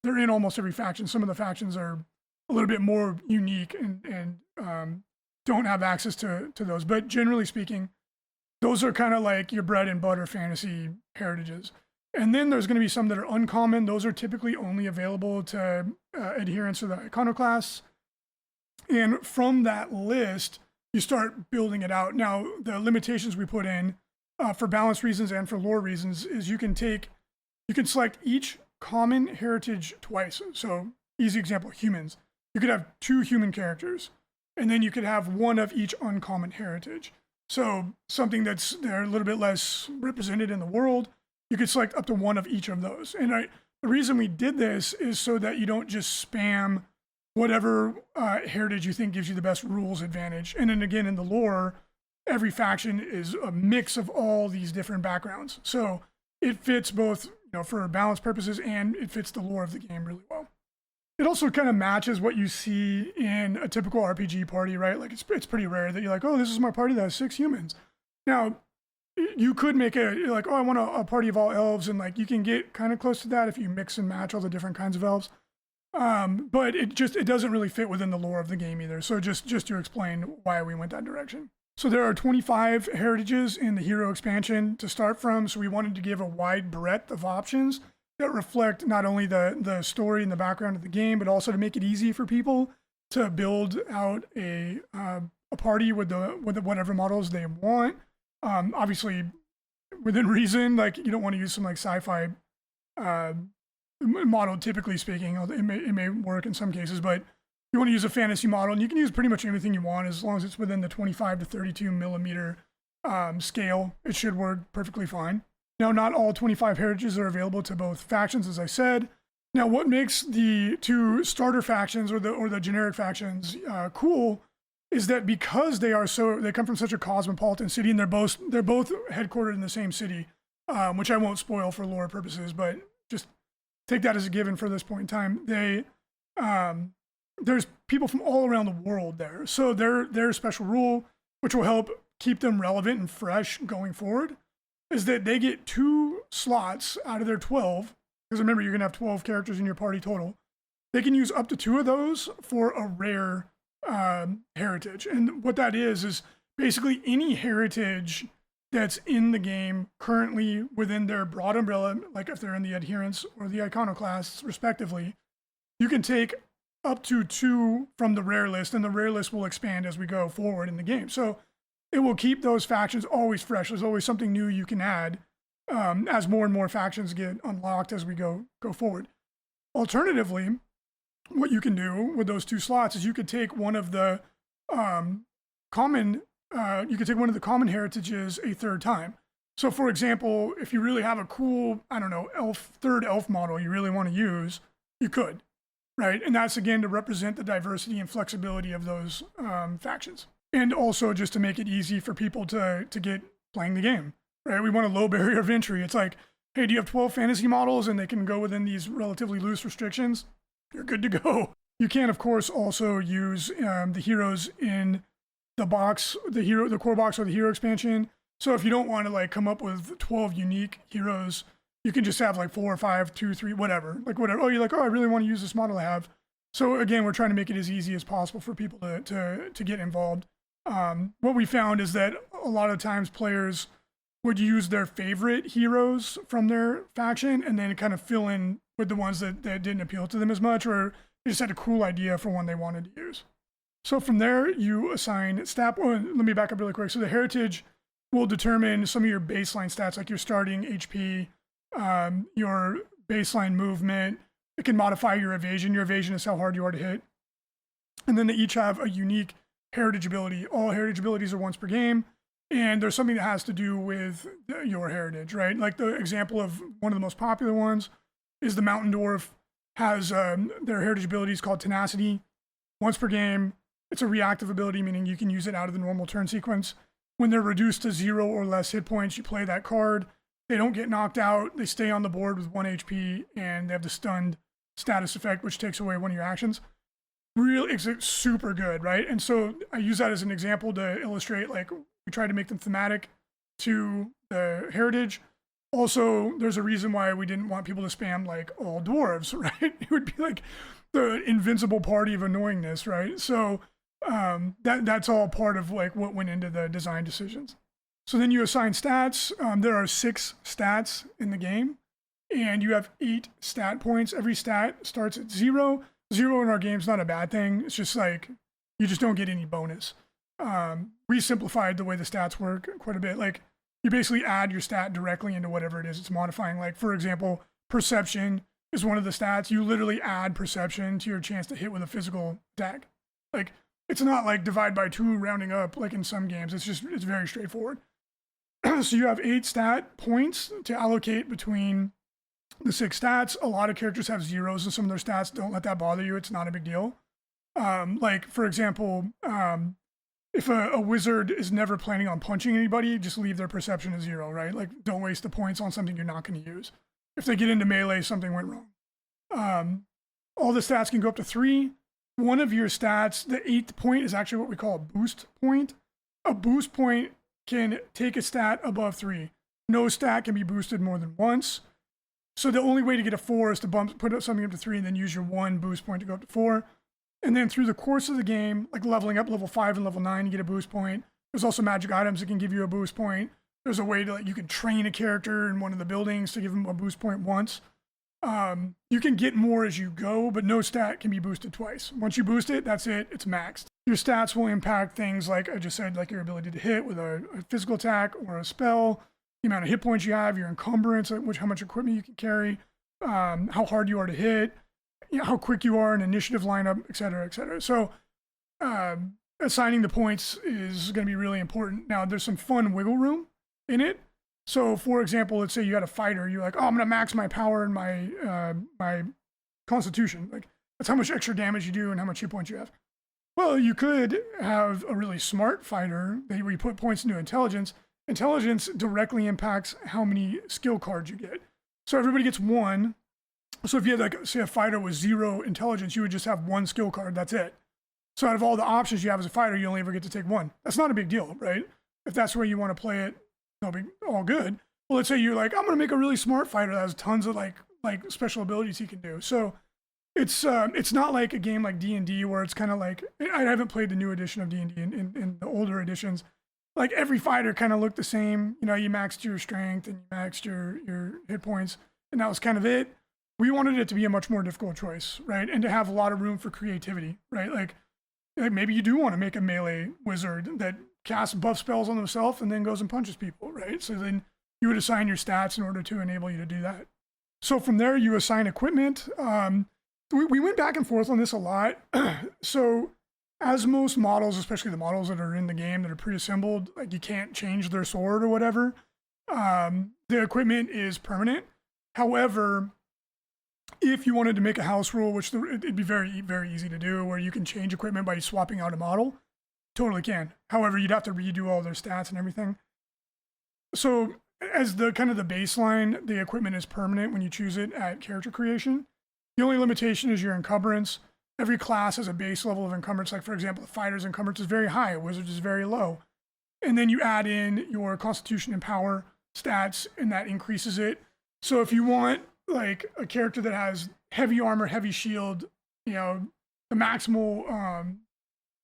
They're in almost every faction. Some of the factions are a little bit more unique and don't have access to those. But generally speaking, those are kind of like your bread and butter fantasy heritages. And then there's going to be some that are uncommon. Those are typically only available to adherents to the iconoclasts. And from that list, you start building it out. Now, the limitations we put in for balance reasons and for lore reasons is you can select each common heritage twice. So easy example, humans. You could have 2 human characters, and then you could have one of each uncommon heritage. So something they're a little bit less represented in the world, you could select up to one of each of those. And the reason we did this is so that you don't just spam whatever heritage you think gives you the best rules advantage. And then again, in the lore, every faction is a mix of all these different backgrounds. So it fits both, for balance purposes, and it fits the lore of the game really well. It also kind of matches what you see in a typical RPG party, right? Like it's pretty rare that you're like, oh, this is my party that has 6 humans. Now, you could make like, oh, I want a party of all elves, and like you can get kind of close to that if you mix and match all the different kinds of elves. But it doesn't really fit within the lore of the game either. So just to explain why we went that direction. So there are 25 heritages in the hero expansion to start from. So we wanted to give a wide breadth of options that reflect not only the story and the background of the game, but also to make it easy for people to build out a party with whatever models they want. Obviously, within reason, like you don't want to use some like sci-fi model, typically speaking. It may work in some cases, but you want to use a fantasy model, and you can use pretty much anything you want as long as it's within the 25 to 32 millimeter scale. It should work perfectly fine. Now, not all 25 heritages are available to both factions, as I said. Now, what makes the 2 starter factions or the generic factions cool is that because they come from such a cosmopolitan city, and they're both headquartered in the same city, which I won't spoil for lore purposes, but just take that as a given for this point in time. There's people from all around the world there. So their special rule, which will help keep them relevant and fresh going forward, is that they get 2 slots out of their 12. Because remember, you're going to have 12 characters in your party total. They can use up to 2 of those for a rare heritage. And what that is basically any heritage that's in the game currently within their broad umbrella, like if they're in the adherents or the iconoclasts, respectively, you can take up to 2 from the rare list, and the rare list will expand as we go forward in the game. So it will keep those factions always fresh. There's always something new you can add as more and more factions get unlocked as we go forward. Alternatively, what you can do with those 2 slots is you could take one of the common heritages a third time. So for example, if you really have a cool, third elf model you really want to use, you could. Right, and that's again to represent the diversity and flexibility of those factions, and also just to make it easy for people to get playing the game. Right, we want a low barrier of entry. It's like, hey, do you have 12 fantasy models and they can go within these relatively loose restrictions? You're good to go. You can, of course, also use the heroes in the box, the core box or the hero expansion. So if you don't want to like come up with 12 unique heroes, you can just have like 4 or 5, 2, 3, whatever. Oh, you're like, oh, I really want to use this model I have. So again, we're trying to make it as easy as possible for people to get involved. What we found is that a lot of times players would use their favorite heroes from their faction and then kind of fill in with the ones that didn't appeal to them as much, or they just had a cool idea for one they wanted to use. So from there, you assign stat. Let me back up really quick. So the heritage will determine some of your baseline stats, like your starting HP, your baseline movement. It can modify your evasion. Your evasion is how hard you are to hit. And then they each have a unique heritage ability. All heritage abilities are once per game. And there's something that has to do with your heritage, right? Like the example of one of the most popular ones is the Mountain Dwarf has their heritage ability is called Tenacity. Once per game, it's a reactive ability, meaning you can use it out of the normal turn sequence. When they're reduced to 0 or less hit points, you play that card. They don't get knocked out. They stay on the board with 1 HP, and they have the stunned status effect, which takes away one of your actions. It's super good, right? And so I use that as an example to illustrate, like, we try to make them thematic to the heritage. Also, there's a reason why we didn't want people to spam, like, all dwarves, right? It would be like the invincible party of annoyingness, right? So that's all part of, like, what went into the design decisions. So then you assign stats. There are 6 stats in the game, and you have 8 stat points. Every stat starts at 0. 0 in our game is not a bad thing. It's just like, you just don't get any bonus. We simplified the way the stats work quite a bit. Like, you basically add your stat directly into whatever it is it's modifying. Like, for example, perception is one of the stats. You literally add perception to your chance to hit with a physical attack. Like, it's not like divide by 2 rounding up like in some games. It's very straightforward. So you have 8 stat points to allocate between the 6 stats. A lot of characters have zeros in some of their stats. Don't let that bother you. It's not a big deal. Like, for example, if a wizard is never planning on punching anybody, just leave their perception at 0, right? Like, don't waste the points on something you're not going to use. If they get into melee, something went wrong. All the stats can go up to 3. One of your stats, the 8th point, is actually what we call a boost point. A boost point can take a stat above 3. No stat can be boosted more than once. So the only way to get a 4 is to put something up to 3 and then use your 1 boost point to go up to 4. And then through the course of the game, like leveling up level 5 and level 9, you get a boost point. There's also magic items that can give you a boost point. There's a way to, like, you can train a character in one of the buildings to give them a boost point once. You can get more as you go, but no stat can be boosted twice. Once you boost it, that's it. It's maxed. Your stats will impact things like I just said, like your ability to hit with a physical attack or a spell, the amount of hit points you have, your encumbrance, how much equipment you can carry, how hard you are to hit, how quick you are in initiative lineup, et cetera, et cetera. So assigning the points is going to be really important. Now, there's some fun wiggle room in it. So, for example, let's say you got a fighter. You're like, oh, I'm going to max my power and my constitution. Like, that's how much extra damage you do and how much hit points you have. Well, you could have a really smart fighter where you put points into intelligence. Intelligence directly impacts how many skill cards you get. So everybody gets 1. So if you had, like, say, a fighter with 0 intelligence, you would just have 1 skill card. That's it. So out of all the options you have as a fighter, you only ever get to take 1. That's not a big deal, right? If that's the way you want to play it, all good. Well, let's say you're like, I'm going to make a really smart fighter that has tons of like special abilities he can do. So it's not like a game like D&D where it's kind of like, I haven't played the new edition of D&D in the older editions. Like, every fighter kind of looked the same. You know, you maxed your strength and you maxed your hit points, and that was kind of it. We wanted it to be a much more difficult choice, right? And to have a lot of room for creativity, right? Like maybe you do want to make a melee wizard that casts buff spells on himself and then goes and punches people, right? So then you would assign your stats in order to enable you to do that. So from there, you assign equipment. We went back and forth on this a lot. So as most models, especially the models that are in the game that are pre-assembled, like, you can't change their sword or whatever. The equipment is permanent. However, if you wanted to make a house rule, which it'd be very, very easy to do, where you can change equipment by swapping out a model, totally can. However, you'd have to redo all their stats and everything. So as the kind of the baseline, the equipment is permanent when you choose it at character creation. The only limitation is your encumbrance. Every class has a base level of encumbrance. Like, for example, the fighter's encumbrance is very high, a wizard's is very low. And then you add in your constitution and power stats, and that increases it. So if you want, like, a character that has heavy armor, heavy shield, you know, the maximal,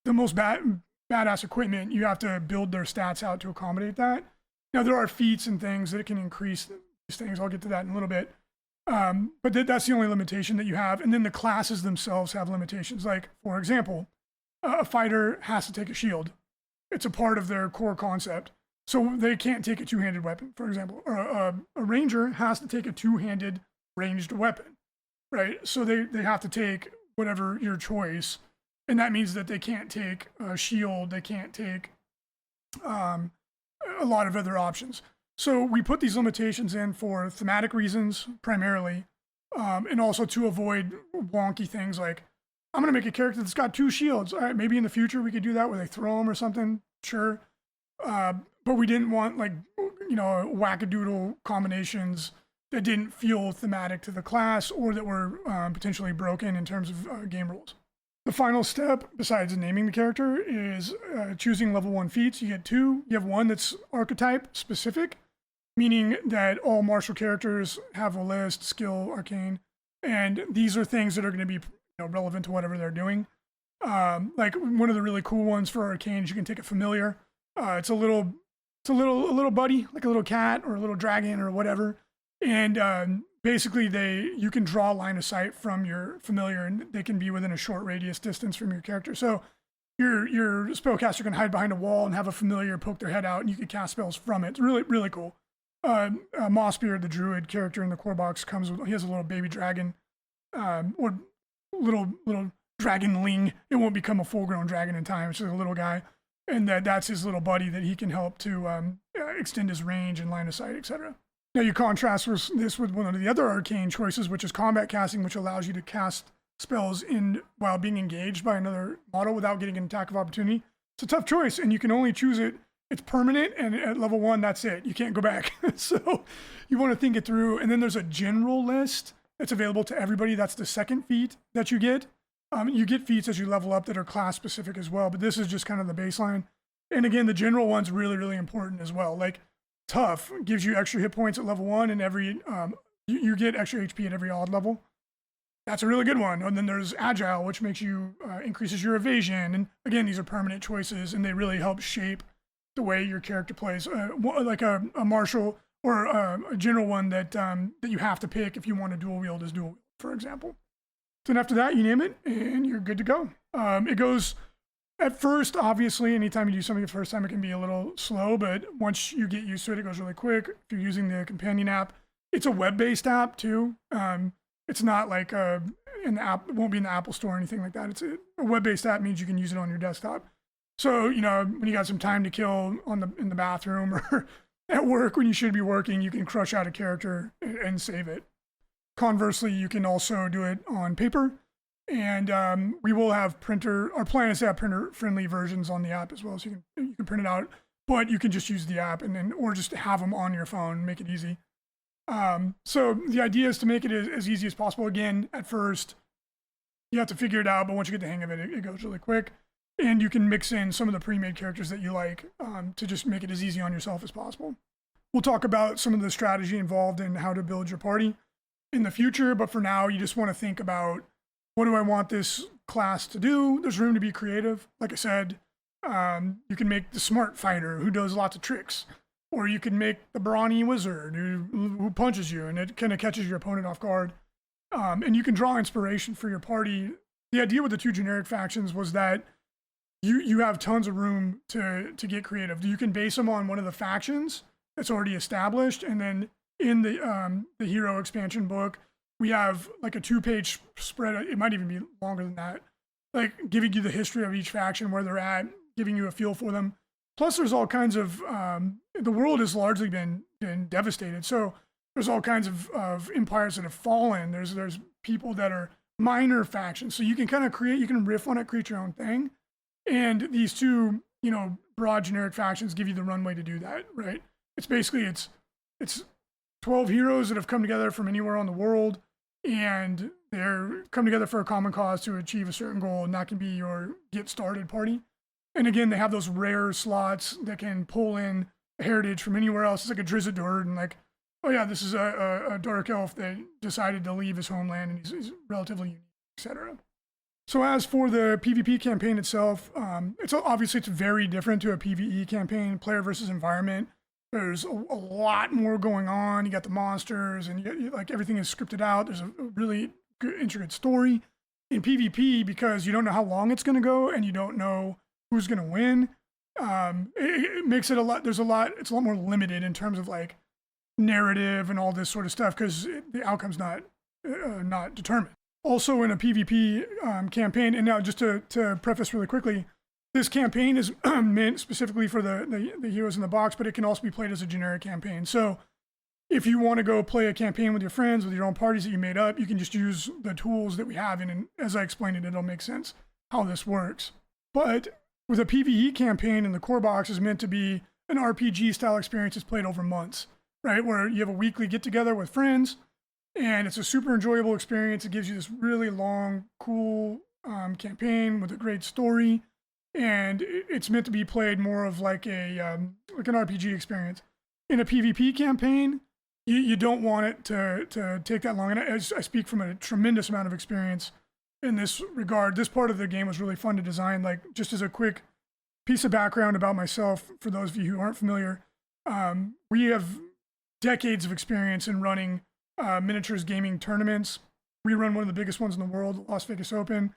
the most badass equipment, you have to build their stats out to accommodate that. Now, there are feats and things that can increase these things. I'll get to that in a little bit. But that's the only limitation that you have. And then the classes themselves have limitations. Like, for example, a fighter has to take a shield. It's a part of their core concept. So they can't take a two-handed weapon, for example. Or a ranger has to take a two-handed ranged weapon, right? So they have to take whatever your choice. And that means that they can't take a shield. They can't take a lot of other options. So we put these limitations in for thematic reasons, primarily, and also to avoid wonky things like, I'm going to make a character that's got 2 shields. All right, maybe in the future we could do that where they throw them or something, sure. But we didn't want, like, you know, wackadoodle combinations that didn't feel thematic to the class or that were potentially broken in terms of game rules. The final step, besides naming the character, is choosing level 1 feats. You get 2. You have one that's archetype specific, meaning that all martial characters have a list, skill, arcane, and these are things that are going to be, you know, relevant to whatever they're doing. Like, one of the really cool ones for arcane is you can take a familiar. It's a little buddy, like a little cat or a little dragon or whatever, and basically you can draw line of sight from your familiar, and they can be within a short radius distance from your character. So your spellcaster can hide behind a wall and have a familiar poke their head out, and you can cast spells from it. It's really, really cool. Mossbeard, the druid character in the core box, he has a little baby dragon, or little dragonling. It won't become a full-grown dragon in time. It's just a little guy, and that's his little buddy that he can help to extend his range and line of sight, etc. Now you contrast this with one of the other arcane choices, which is combat casting, which allows you to cast spells in while being engaged by another model without getting an attack of opportunity. It's a tough choice, and you can only choose it. It's permanent, and at level 1, that's it. You can't go back. So you want to think it through. And then there's a general list that's available to everybody. That's the second feat that you get. You get feats as you level up that are class specific as well, but this is just kind of the baseline. And again, the general one's really, really important as well. Like tough gives you extra hit points at level 1, and every you get extra HP at every odd level. That's a really good one. And then there's agile, which makes you increases your evasion. And again, these are permanent choices, and they really help shape the way your character plays. Like a martial or a general one that that you have to pick if you want to dual wield as dual wield, for example. Then after that, you name it, and you're good to go. It goes at first, obviously, anytime you do something the first time, it can be a little slow, but once you get used to it, it goes really quick. If you're using the companion app, it's a web-based app too. It's not like in the app, it won't be in the Apple Store or anything like that. It's a web-based app means you can use it on your desktop. So, you know, when you got some time to kill in the bathroom or at work when you should be working, you can crush out a character and save it. Conversely, you can also do it on paper, and we will have our plan is to have printer-friendly versions on the app as well, so you can print it out, but you can just use the app or just have them on your phone, make it easy. So the idea is to make it as easy as possible. Again, at first, you have to figure it out, but once you get the hang of it, it goes really quick. And you can mix in some of the pre-made characters that you like to just make it as easy on yourself as possible. We'll talk about some of the strategy involved in how to build your party in the future, but for now, you just want to think about, what do I want this class to do? There's room to be creative. Like I said, you can make the smart fighter who does lots of tricks. Or you can make the brawny wizard who punches you and it kind of catches your opponent off guard. And you can draw inspiration for your party. The idea with the 2 generic factions was that you have tons of room to get creative. You can base them on one of the factions that's already established. And then in the hero expansion book, we have like a 2-page spread. It might even be longer than that. Like giving you the history of each faction, where they're at, giving you a feel for them. Plus, there's all kinds of, the world has largely been devastated. So there's all kinds of empires that have fallen. There's people that are minor factions. So you can kind of you can riff on it, create your own thing. And these 2, you know, broad generic factions give you the runway to do that, right? It's basically, it's 12 heroes that have come together from anywhere on the world, and they're come together for a common cause to achieve a certain goal, and that can be your get started party. And again, they have those rare slots that can pull in a heritage from anywhere else. It's like a Drizzt, and like, oh yeah, this is a dark elf that decided to leave his homeland, and he's relatively unique, etc. So as for the PvP campaign itself, it's very different to a PvE campaign, player versus environment. There's a lot more going on. You got the monsters, and like everything is scripted out. There's a really good, intricate story. In PvP, because you don't know how long it's going to go, and you don't know who's going to win, it makes it it's a lot more limited in terms of like narrative and all this sort of stuff, because the outcome's not determined. Also in a PvP campaign, and now just to preface really quickly, this campaign is meant specifically for the heroes in the box, but it can also be played as a generic campaign. So if you want to go play a campaign with your friends, with your own parties that you made up, you can just use the tools that we have, and as I explained it, it'll make sense how this works. But with a PvE campaign, in the core box is meant to be an RPG style experience that's played over months, right? Where you have a weekly get together with friends, and it's a super enjoyable experience. It gives you this really long, cool campaign with a great story, and it's meant to be played more of like an RPG experience. In a PvP campaign, you don't want it to take that long. And I speak from a tremendous amount of experience in this regard. This part of the game was really fun to design. Like, just as a quick piece of background about myself, for those of you who aren't familiar, we have decades of experience in running miniatures gaming tournaments. We run one of the biggest ones in the world, the Las Vegas Open.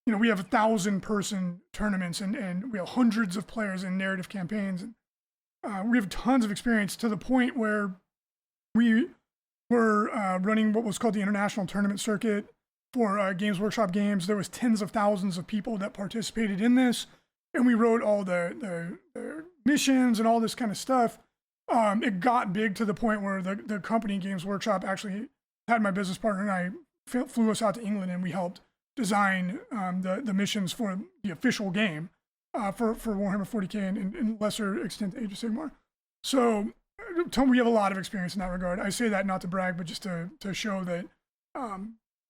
You know, we have 1,000-person tournaments, and we have hundreds of players in narrative campaigns. And we have tons of experience, to the point where we were running what was called the International Tournament Circuit for Games Workshop games. There was tens of thousands of people that participated in this, and we wrote all the missions and all this kind of stuff. It got big to the point where the company Games Workshop actually had my business partner and I flew us out to England, and we helped design the missions for the official game for Warhammer 40K and in lesser extent Age of Sigmar. So we have a lot of experience in that regard. I say that not to brag, but just to show that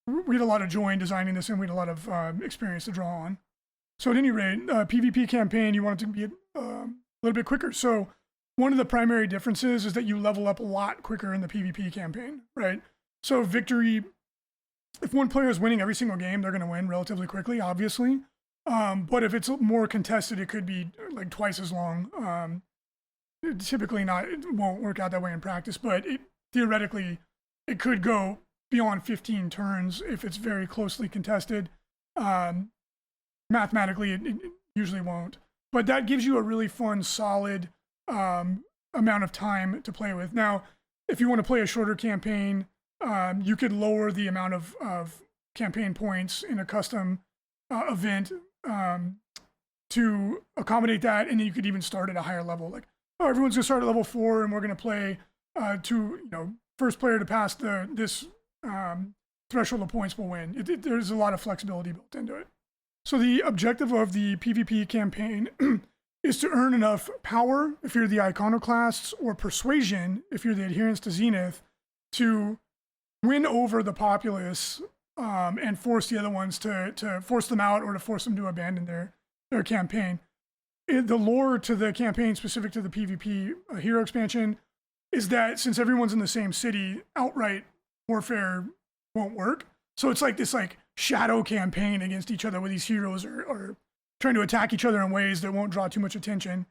we had a lot of joy in designing this, and we had a lot of experience to draw on. So at any rate, PvP campaign, you want it to be a little bit quicker. So one of the primary differences is that you level up a lot quicker in the PvP campaign, right? So victory, if one player is winning every single game, they're going to win relatively quickly, obviously. But if it's more contested, it could be like twice as long. Typically not, it won't work out that way in practice, but theoretically, it could go beyond 15 turns if it's very closely contested. Mathematically, it usually won't. But that gives you a really fun, solid amount of time to play with. Now, if you want to play a shorter campaign, you could lower the amount of campaign points in a custom event to accommodate that, and then you could even start at a higher level. Like, oh, everyone's gonna start at level 4, and we're gonna play first player to pass this threshold of points will win. There's a lot of flexibility built into it. So the objective of the PvP campaign is to earn enough power if you're the Iconoclasts, or persuasion if you're the adherents to Zenith, to win over the populace and force the other ones to force them out, or to force them to abandon their campaign. The lore to the campaign specific to the PvP hero expansion is that since everyone's in the same city, outright warfare won't work. So it's like this shadow campaign against each other, where these heroes are trying to attack each other in ways that won't draw too much attention.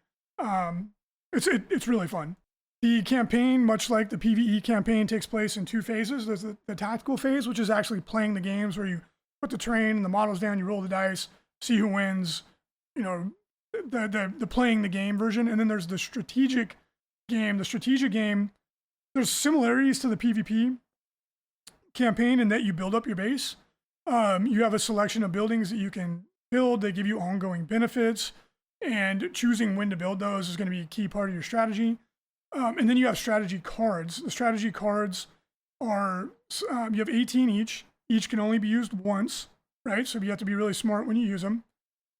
It's really fun. The campaign, much like the PvE campaign, takes place in 2 phases. There's the tactical phase, which is actually playing the games, where you put the terrain and the models down, you roll the dice, see who wins, the playing the game version. And then there's the strategic game. The strategic game, there's similarities to the PvP campaign in that you build up your base. You have a selection of buildings that you can build. They give you ongoing benefits, and choosing when to build those is going to be a key part of your strategy. And then you have strategy cards. The strategy cards are, you have 18 each. Each can only be used once, right? So you have to be really smart when you use them.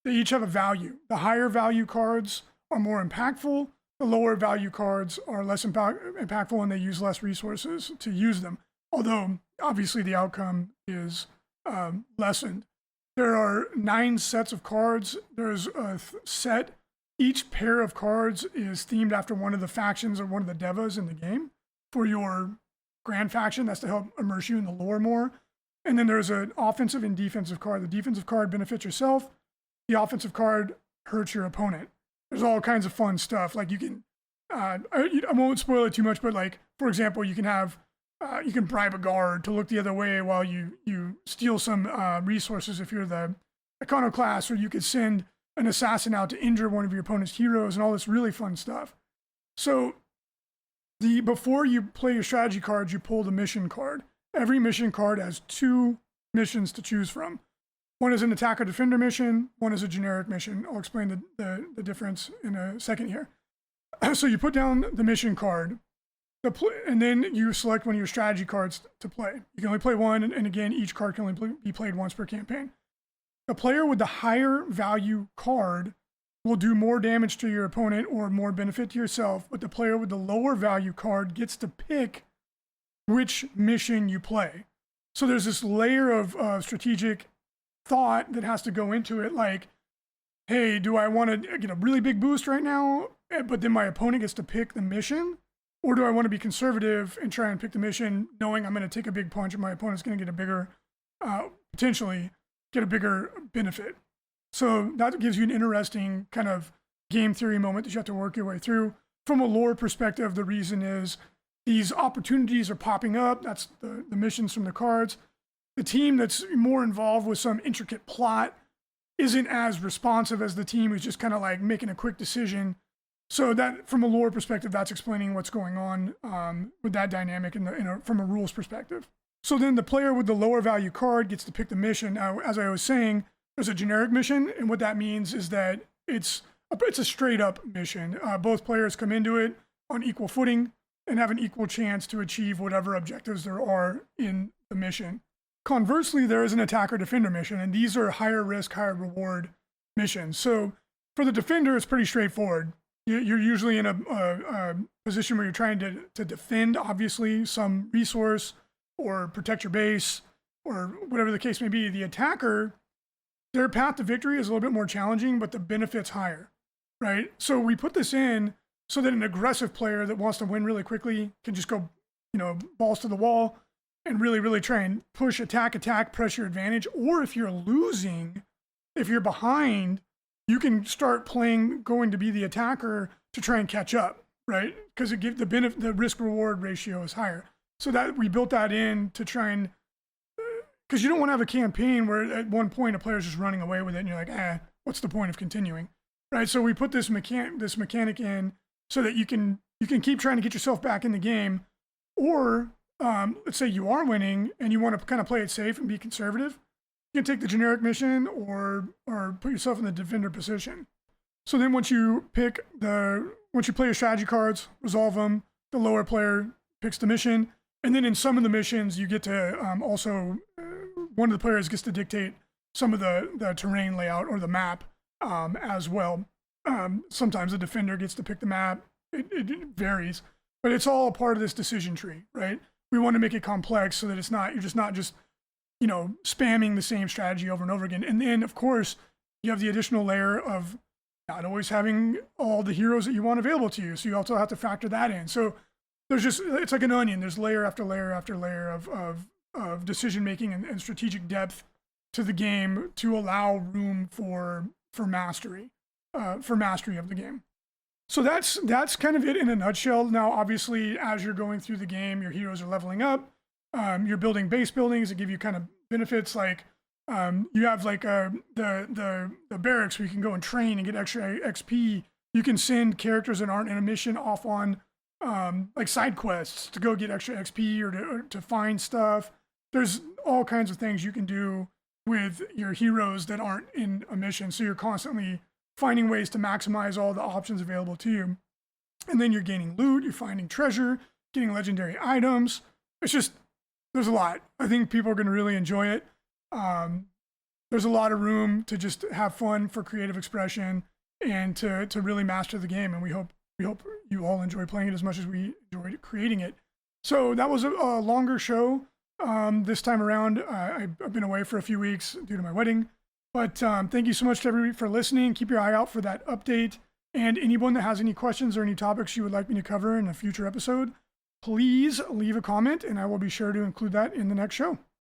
They each have a value. The higher value cards are more impactful. The lower value cards are less impactful, and they use less resources to use them. Although, obviously, the outcome is lessened. There are 9 sets of cards. There's a set. Each pair of cards is themed after one of the factions or one of the devas in the game. For your grand faction, that's to help immerse you in the lore more. And then there's an offensive and defensive card. The defensive card benefits yourself. The offensive card hurts your opponent. There's all kinds of fun stuff. Like you can, I won't spoil it too much, but like, for example, you can bribe a guard to look the other way while you steal some resources if you're the Iconoclast, or you could send an assassin out to injure one of your opponent's heroes, and all this really fun stuff. So before you play your strategy cards, you pull the mission card. Every mission card has 2 missions to choose from. One is an attack or defender mission. One is a generic mission. I'll explain the difference in a second here. So you put down the mission card, and then you select one of your strategy cards to play. You can only play one, and again, each card can only be played once per campaign. The player with the higher value card will do more damage to your opponent or more benefit to yourself, but the player with the lower value card gets to pick which mission you play. So there's this layer of strategic thought that has to go into it, like, hey, do I want to get a really big boost right now, but then my opponent gets to pick the mission? Or do I want to be conservative and try and pick the mission knowing I'm going to take a big punch and my opponent's going to get a bigger, potentially get a bigger benefit? So that gives you an interesting kind of game theory moment that you have to work your way through. From a lore perspective, the reason is these opportunities are popping up. That's the missions from the cards. The team that's more involved with some intricate plot isn't as responsive as the team who's just kind of like making a quick decision. So that, from a lore perspective, that's explaining what's going on with that dynamic from a rules perspective. So then the player with the lower value card gets to pick the mission. Now, as I was saying, there's a generic mission, and what that means is that it's a straight up mission. Both players come into it on equal footing and have an equal chance to achieve whatever objectives there are in the mission. conversely, there is an attacker-defender mission, and these are higher risk, higher reward missions. So for the defender, it's pretty straightforward. You're usually in a position where you're trying to defend, obviously, some resource or protect your base or whatever the case may be. The attacker, their path to victory is a little bit more challenging, but the benefit's higher, right? So we put this in so that an aggressive player that wants to win really quickly can just go, balls to the wall and really, really try and push, attack, press your advantage. Or if you're losing, if you're behind, you can start going to be the attacker to try and catch up, right? Because the risk reward ratio is higher. So that we built that in to try and, because you don't want to have a campaign where at one point a player's just running away with it and you're like, what's the point of continuing, right? So we put this mechanic in so that you can keep trying to get yourself back in the game, or let's say you are winning and you want to kind of play it safe and be conservative. You can take the generic mission or put yourself in the defender position. So then once you play your strategy cards, resolve them, the lower player picks the mission. And then in some of the missions, you get to also, one of the players gets to dictate some of the terrain layout or the map as well. Sometimes the defender gets to pick the map. It varies, but it's all a part of this decision tree, right? We want to make it complex so that you're just not spamming the same strategy over and over again. And then, of course, you have the additional layer of not always having all the heroes that you want available to you. So you also have to factor that in. So it's like an onion. There's layer after layer after layer of decision-making and strategic depth to the game to allow room for mastery of the game. So that's kind of it in a nutshell. Now, obviously, as you're going through the game, your heroes are leveling up. You're building base buildings that give you kind of benefits, like you have like the barracks where you can go and train and get extra XP. You can send characters that aren't in a mission off on like side quests to go get extra XP or to find stuff. There's all kinds of things you can do with your heroes that aren't in a mission. So you're constantly finding ways to maximize all the options available to you. And then you're gaining loot, you're finding treasure, getting legendary items. There's a lot. I think people are going to really enjoy it. There's a lot of room to just have fun for creative expression and to really master the game. And we hope you all enjoy playing it as much as we enjoyed creating it. So that was a longer show this time around. I've been away for a few weeks due to my wedding. But thank you so much to everybody for listening. Keep your eye out for that update. And anyone that has any questions or any topics you would like me to cover in a future episode, please leave a comment and I will be sure to include that in the next show.